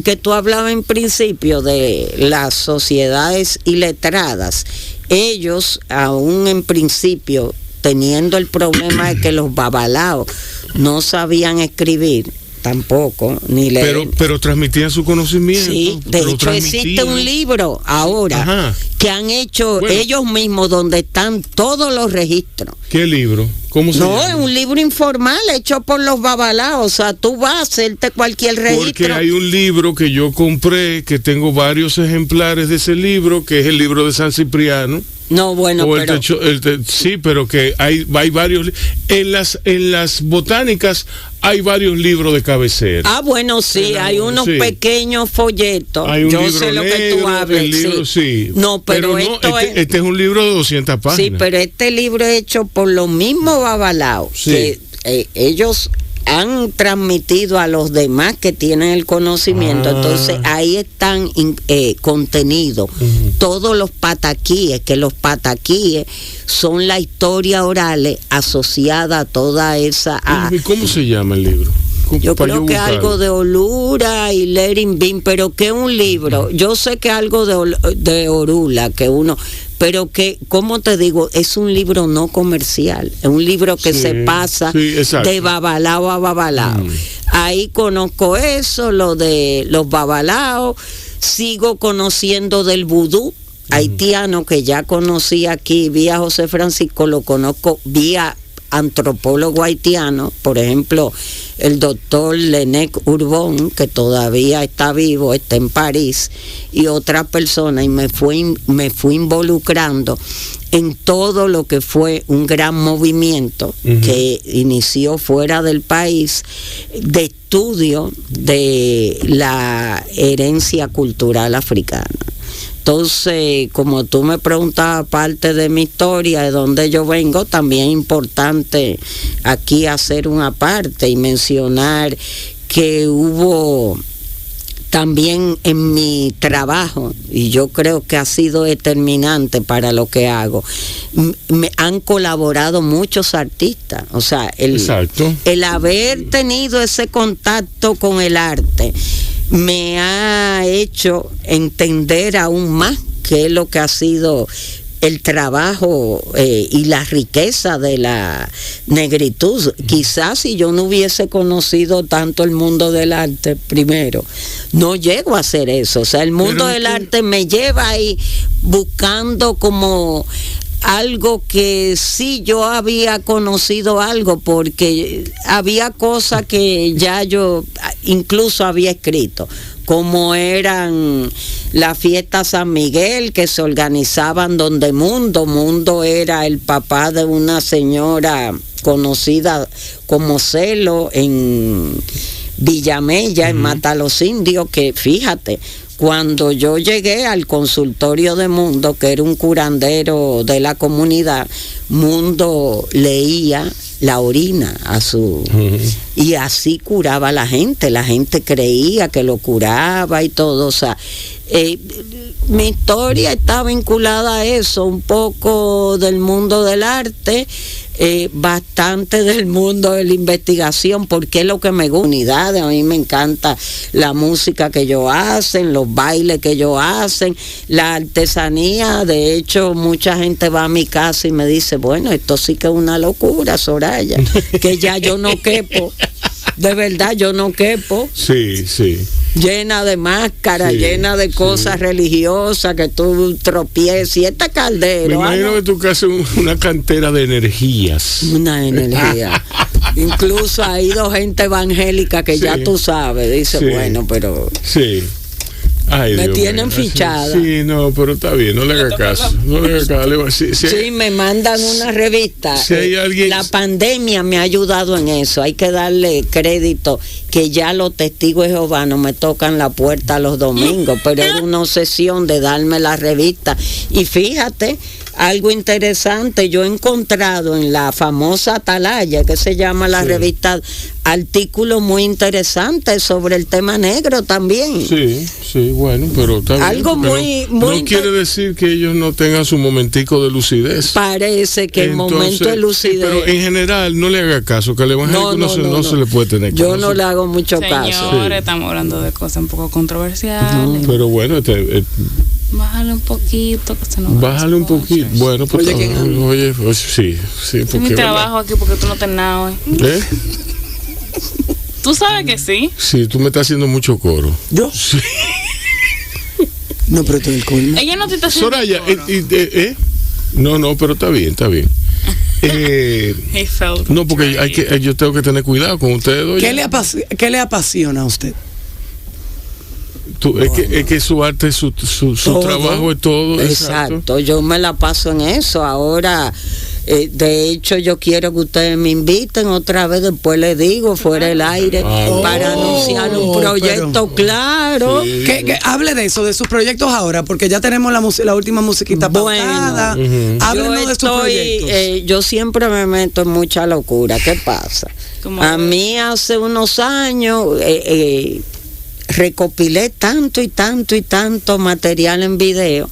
[SPEAKER 2] que tú hablabas en principio de las sociedades iletradas. Ellos, aún en principio, teniendo el problema de que los babalaos no sabían escribir tampoco, ni leer.
[SPEAKER 1] Pero transmitían su conocimiento.
[SPEAKER 2] Sí, de hecho existe un libro ahora que han hecho ellos mismos, donde están todos los registros.
[SPEAKER 1] ¿Qué libro? ¿Cómo se llama?
[SPEAKER 2] No, es un libro informal hecho por los babalaos. O sea, tú vas a hacerte cualquier registro.
[SPEAKER 1] Porque hay un libro que yo compré, que tengo varios ejemplares de ese libro, que es el libro de San Cipriano.
[SPEAKER 2] No, bueno, pero
[SPEAKER 1] sí, pero que hay varios. En las botánicas hay varios libros de cabecera.
[SPEAKER 2] Ah, bueno, sí, hay unos pequeños folletos.
[SPEAKER 1] Hay un
[SPEAKER 2] yo
[SPEAKER 1] libro
[SPEAKER 2] sé lo
[SPEAKER 1] negro,
[SPEAKER 2] que tú hablas.
[SPEAKER 1] El libro, sí.
[SPEAKER 2] No, pero
[SPEAKER 1] este es un libro de 200 páginas.
[SPEAKER 2] Sí, pero este libro es hecho por los mismos babalaos, que ellos han transmitido a los demás que tienen el conocimiento. Entonces ahí están contenidos todos los pataquíes, que los pataquíes son la historia orales asociada a toda esa...
[SPEAKER 1] ¿Y cómo se llama el libro?
[SPEAKER 2] Yo creo que algo de Olura y Lerin Bin, pero que un libro, yo sé que algo de Orula, que uno, pero que, como te digo, es un libro no comercial, es un libro que se pasa de babalao a babalao. Ahí conozco eso, lo de los babalaos, sigo conociendo del vudú. haitiano que ya conocí aquí vía José Francisco, lo conozco vía antropólogo haitiano, por ejemplo, el doctor Lenec Urbón, que todavía está vivo, está en París, y otra persona, y me fui involucrando en todo lo que fue un gran movimiento que inició fuera del país de estudio de la herencia cultural africana. Entonces, como tú me preguntabas parte de mi historia, de dónde yo vengo, también es importante aquí hacer una parte y mencionar que hubo también en mi trabajo, y yo creo que ha sido determinante para lo que hago, me han colaborado muchos artistas. O sea, el haber tenido ese contacto con el arte me ha hecho entender aún más qué es lo que ha sido el trabajo y la riqueza de la negritud. Quizás si yo no hubiese conocido tanto el mundo del arte primero, no llego a hacer eso. O sea, el mundo del arte me lleva ahí buscando como algo que sí yo había conocido algo, porque había cosas que ya yo incluso había escrito, como eran las fiestas San Miguel que se organizaban donde Mundo era el papá de una señora conocida como Celo en Villamella, en Mata los Indios, que fíjate, cuando yo llegué al consultorio de Mundo, que era un curandero de la comunidad, Mundo leía la orina a su... y así curaba a la gente creía que lo curaba y todo. O sea, mi historia está vinculada a eso, un poco del mundo del arte, bastante del mundo de la investigación, porque es lo que me gusta. A mí me encanta la música que ellos hacen, los bailes que ellos hacen, la artesanía. De hecho, mucha gente va a mi casa y me dice, bueno, esto sí que es una locura, Soraya, que ya yo no quepo. De verdad, yo no quepo.
[SPEAKER 1] Sí.
[SPEAKER 2] Llena de máscaras, llena de cosas religiosas que tú tropiezas. Y esta caldera.
[SPEAKER 1] Me imagino que tu casa es una cantera de energías.
[SPEAKER 2] Una energía. Incluso ha ido gente evangélica que ya tú sabes. Dice, bueno, pero.
[SPEAKER 1] Sí. Ay,
[SPEAKER 2] me
[SPEAKER 1] Dios
[SPEAKER 2] tienen
[SPEAKER 1] mío.
[SPEAKER 2] fichada.
[SPEAKER 1] Sí, no, pero está bien, no le haga caso. No le haga caso.
[SPEAKER 2] Sí, me mandan una revista.
[SPEAKER 1] Si hay alguien...
[SPEAKER 2] La pandemia me ha ayudado en eso. Hay que darle crédito, que ya los testigos de Jehová no me tocan la puerta los domingos, pero era una obsesión de darme la revista. Y fíjate, algo interesante, yo he encontrado en la famosa Atalaya, que se llama la revista, artículos muy interesantes sobre el tema negro también.
[SPEAKER 1] Sí, bueno, pero está bien.
[SPEAKER 2] Algo muy
[SPEAKER 1] no quiere decir que ellos no tengan su momentico de lucidez.
[SPEAKER 2] Parece que el momento de lucidez.
[SPEAKER 1] Sí, pero en general no le haga caso, que al evangélico no se le puede tener caso.
[SPEAKER 2] Yo no le hago mucho caso.
[SPEAKER 4] Señores, estamos hablando de cosas un poco controversiales.
[SPEAKER 1] Pero bueno,
[SPEAKER 4] bájale un poquito, que se nos
[SPEAKER 1] bájale un poquito. Bueno, pues oye, sí.
[SPEAKER 4] Es mi trabajo aquí porque tú no tenés nada hoy. ¿Tú sabes que sí?
[SPEAKER 1] Sí, tú me estás haciendo mucho coro.
[SPEAKER 3] ¿Yo?
[SPEAKER 1] Sí.
[SPEAKER 3] No, pero tú el colmo.
[SPEAKER 4] Ella no te está haciendo
[SPEAKER 1] Soraya,
[SPEAKER 4] coro.
[SPEAKER 1] No, pero está bien. No, porque yo tengo que tener cuidado con ustedes dos.
[SPEAKER 3] ¿Qué le apasiona a usted?
[SPEAKER 1] Es que su arte, su trabajo es todo.
[SPEAKER 2] Exacto, yo me la paso en eso. Ahora, de hecho, yo quiero que ustedes me inviten otra vez, después les digo, fuera del aire, para anunciar un proyecto, claro.
[SPEAKER 3] Sí. Que hable de eso, de sus proyectos ahora, porque ya tenemos la última musiquita pautada. Háblenos de sus proyectos.
[SPEAKER 2] Yo siempre me meto en mucha locura. ¿Qué pasa? A mí hace unos años... recopilé tanto material en video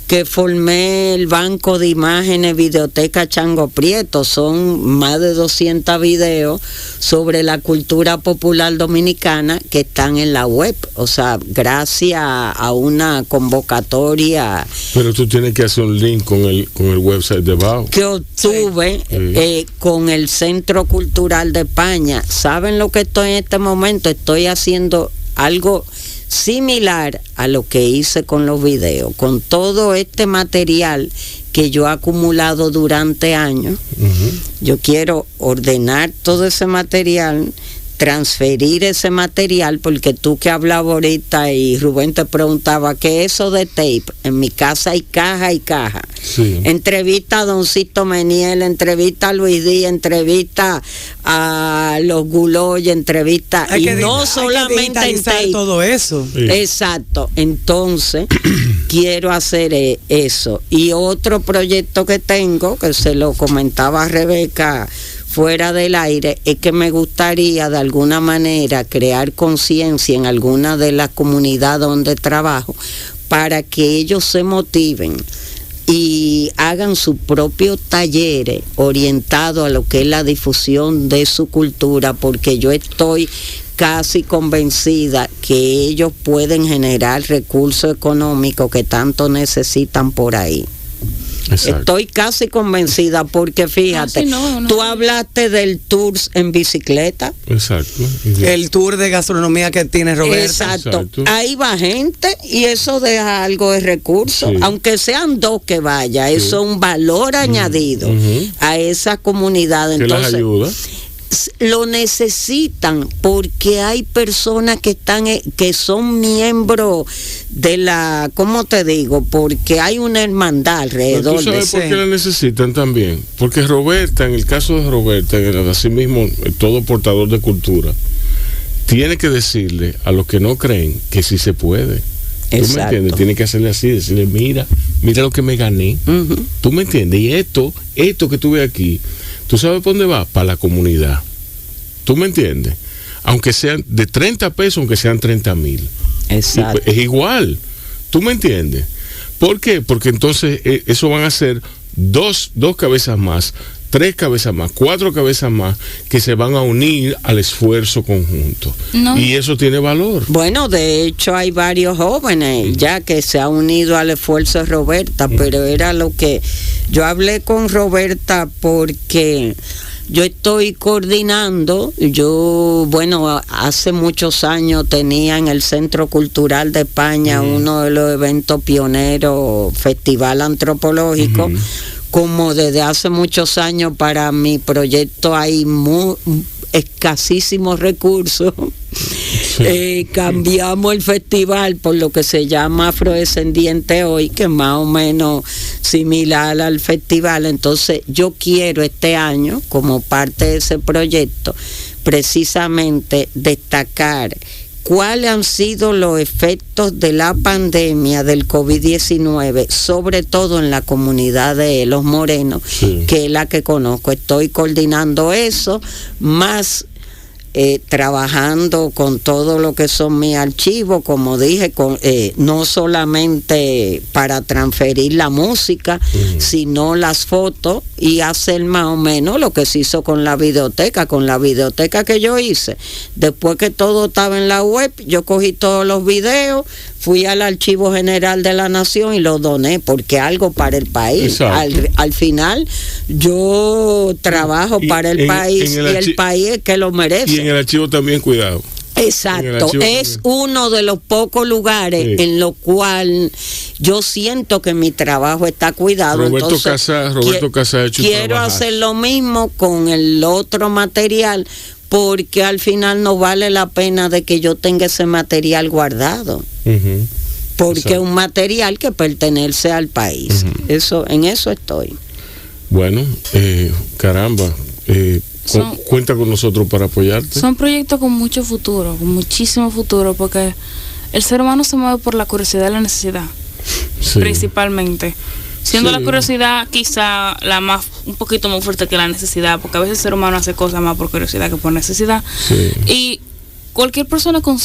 [SPEAKER 2] que formé el banco de imágenes Videoteca Chango Prieto. Son más de 200 videos sobre la cultura popular dominicana que están en la web. O sea, gracias a una convocatoria.
[SPEAKER 1] Pero tú tienes que hacer un link con el website de BAO.
[SPEAKER 2] Que obtuve con el Centro Cultural de España. ¿Saben lo que estoy en este momento? Estoy haciendo algo similar a lo que hice con los videos, con todo este material que yo he acumulado durante años. Yo quiero ordenar todo ese material, transferir ese material, porque tú que hablabas ahorita y Rubén te preguntaba ¿qué es eso de tape? En mi casa hay caja y caja.
[SPEAKER 1] Sí.
[SPEAKER 2] Entrevista a Doncito Meniel, entrevista a Luis Díaz, entrevista a los Guloy, entrevista, y no solamente en tape.
[SPEAKER 3] Todo eso.
[SPEAKER 1] Sí.
[SPEAKER 2] Exacto. Entonces quiero hacer eso. Y otro proyecto que tengo, que se lo comentaba a Rebeca fuera del aire, es que me gustaría de alguna manera crear conciencia en alguna de las comunidades donde trabajo, para que ellos se motiven y hagan sus propios talleres orientados a lo que es la difusión de su cultura, porque yo estoy casi convencida que ellos pueden generar recursos económicos que tanto necesitan por ahí. Exacto. Estoy casi convencida, porque fíjate, tú hablaste del tour en bicicleta.
[SPEAKER 1] Exacto.
[SPEAKER 3] El tour de gastronomía que tiene Roberta.
[SPEAKER 2] Exacto. Ahí va gente y eso deja algo de recursos, sí. Aunque sean 2 que vaya, sí. Eso es un valor añadido a esa comunidad. Entonces,
[SPEAKER 1] que las ayuda.
[SPEAKER 2] Lo necesitan, porque hay personas que son miembros de la, ¿cómo te digo? Porque hay una hermandad alrededor.
[SPEAKER 1] ¿Tú sabes por qué la necesitan también? Porque Roberta, en el caso de Roberta, así mismo todo portador de cultura, tiene que decirle a los que no creen que sí se puede. ¿Tú me entiendes? Tiene que hacerle así, decirle, mira lo que me gané. ¿Tú me entiendes? Y esto que tuve aquí, ¿tú sabes por dónde va? Para la comunidad. ¿Tú me entiendes? Aunque sean de 30 pesos, aunque sean 30,000.
[SPEAKER 2] Exacto.
[SPEAKER 1] Es igual. ¿Tú me entiendes? ¿Por qué? Porque entonces eso van a ser dos cabezas más, 3 cabezas más, 4 cabezas más, que se van a unir al esfuerzo conjunto. No. Y eso tiene valor.
[SPEAKER 2] Bueno, de hecho hay varios jóvenes ya que se han unido al esfuerzo de Roberta, pero era lo que yo hablé con Roberta, porque yo estoy coordinando. Hace muchos años tenía en el Centro Cultural de España uno de los eventos pioneros, Festival Antropológico. Como desde hace muchos años para mi proyecto hay escasísimos recursos, cambiamos el festival por lo que se llama Afrodescendiente Hoy, que es más o menos similar al festival. Entonces yo quiero este año, como parte de ese proyecto, precisamente destacar cuáles han sido los efectos de la pandemia del COVID-19, sobre todo en la comunidad de los morenos, que es la que conozco. Estoy coordinando eso, más trabajando con todo lo que son mis archivos, como dije, no solamente para transferir la música, sino las fotos, y hacer más o menos lo que se hizo con la videoteca que yo hice. Después que todo estaba en la web, yo cogí todos los videos, fui al Archivo General de la Nación y los doné, porque algo para el país. Al final yo trabajo para el país, y el país es que lo merece.
[SPEAKER 1] Y en el archivo también, cuidado.
[SPEAKER 2] Exacto, es uno de los pocos lugares en lo cual yo siento que mi trabajo está cuidado.
[SPEAKER 1] Roberto Casá ha hecho
[SPEAKER 2] quiero hacer lo mismo con el otro material, porque al final no vale la pena de que yo tenga ese material guardado, porque es un material que pertenece al país. En eso estoy.
[SPEAKER 1] Bueno, caramba, cuenta con nosotros para apoyarte.
[SPEAKER 4] Son proyectos con mucho futuro, con muchísimo futuro, porque el ser humano se mueve por la curiosidad y la necesidad, principalmente. Siendo la curiosidad quizá un poquito más fuerte que la necesidad, porque a veces el ser humano hace cosas más por curiosidad que por necesidad. Y cualquier persona con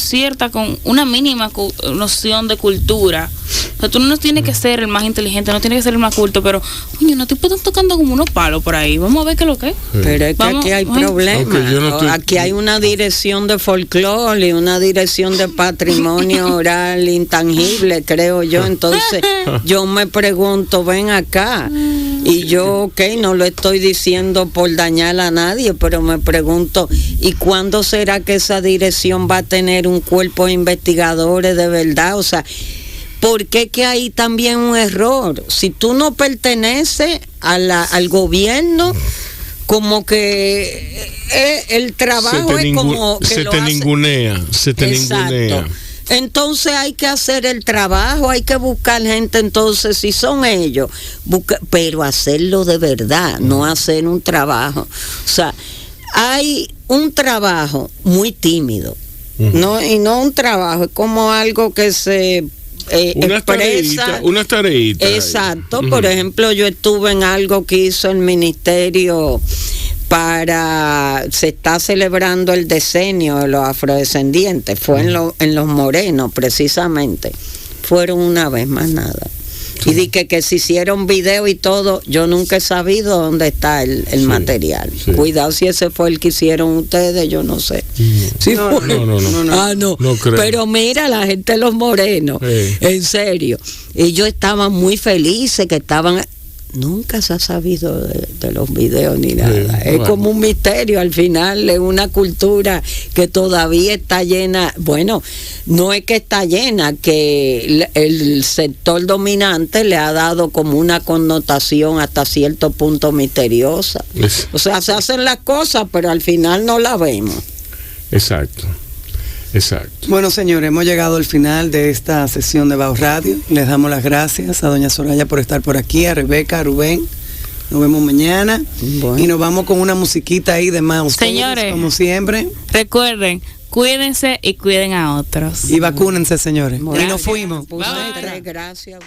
[SPEAKER 4] una mínima noción de cultura, o sea, tú no tienes que ser el más inteligente, no tienes que ser el más culto, pero coño, no te están tocando como unos palos por ahí, vamos a ver qué es lo que es.
[SPEAKER 2] Pero es que aquí hay problemas. Aquí hay una dirección de folclore y una dirección de patrimonio oral intangible, creo yo. Entonces yo me pregunto, ven acá, Y yo, ok, no lo estoy diciendo por dañar a nadie, pero me pregunto, ¿y cuándo será que esa dirección va a tener un cuerpo de investigadores de verdad? O sea, ¿por qué que hay también un error? Si tú no perteneces al gobierno, como que el trabajo es como que
[SPEAKER 1] se
[SPEAKER 2] lo
[SPEAKER 1] te
[SPEAKER 2] hace.
[SPEAKER 1] ningunea.
[SPEAKER 2] Exacto. Entonces hay que hacer el trabajo, hay que buscar gente, entonces si son ellos, pero hacerlo de verdad, no hacer un trabajo. O sea, hay un trabajo muy tímido, no, y no un trabajo, es como algo que se expresa.
[SPEAKER 1] Una tareita.
[SPEAKER 2] Exacto, por ejemplo, yo estuve en algo que hizo el ministerio se está celebrando el decenio de los afrodescendientes, fue en los morenos precisamente, fueron una vez más nada. Y dije que se hicieron video y todo, yo nunca he sabido dónde está el material. Cuidado si ese fue el que hicieron ustedes, yo no sé. Sí,
[SPEAKER 1] no.
[SPEAKER 2] No
[SPEAKER 1] creo.
[SPEAKER 2] Pero mira, la gente de los morenos, en serio, ellos estaban muy felices, que estaban... Nunca se ha sabido de los videos ni nada. Es como un misterio al final, es una cultura que todavía está llena. Bueno, no es que está llena, que el sector dominante le ha dado como una connotación hasta cierto punto misteriosa. O sea, se hacen las cosas, pero al final no las vemos.
[SPEAKER 1] Exacto.
[SPEAKER 3] Bueno, señores, hemos llegado al final de esta sesión de Bao Radio. Les damos las gracias a doña Soraya por estar por aquí, a Rebeca, a Rubén. Nos vemos mañana. Bueno. Y nos vamos con una musiquita ahí de más.
[SPEAKER 4] Señores,
[SPEAKER 3] como siempre.
[SPEAKER 4] Recuerden, cuídense y cuiden a otros.
[SPEAKER 3] Y vacúnense, señores.
[SPEAKER 2] Bueno,
[SPEAKER 3] y nos fuimos.
[SPEAKER 2] Gracias.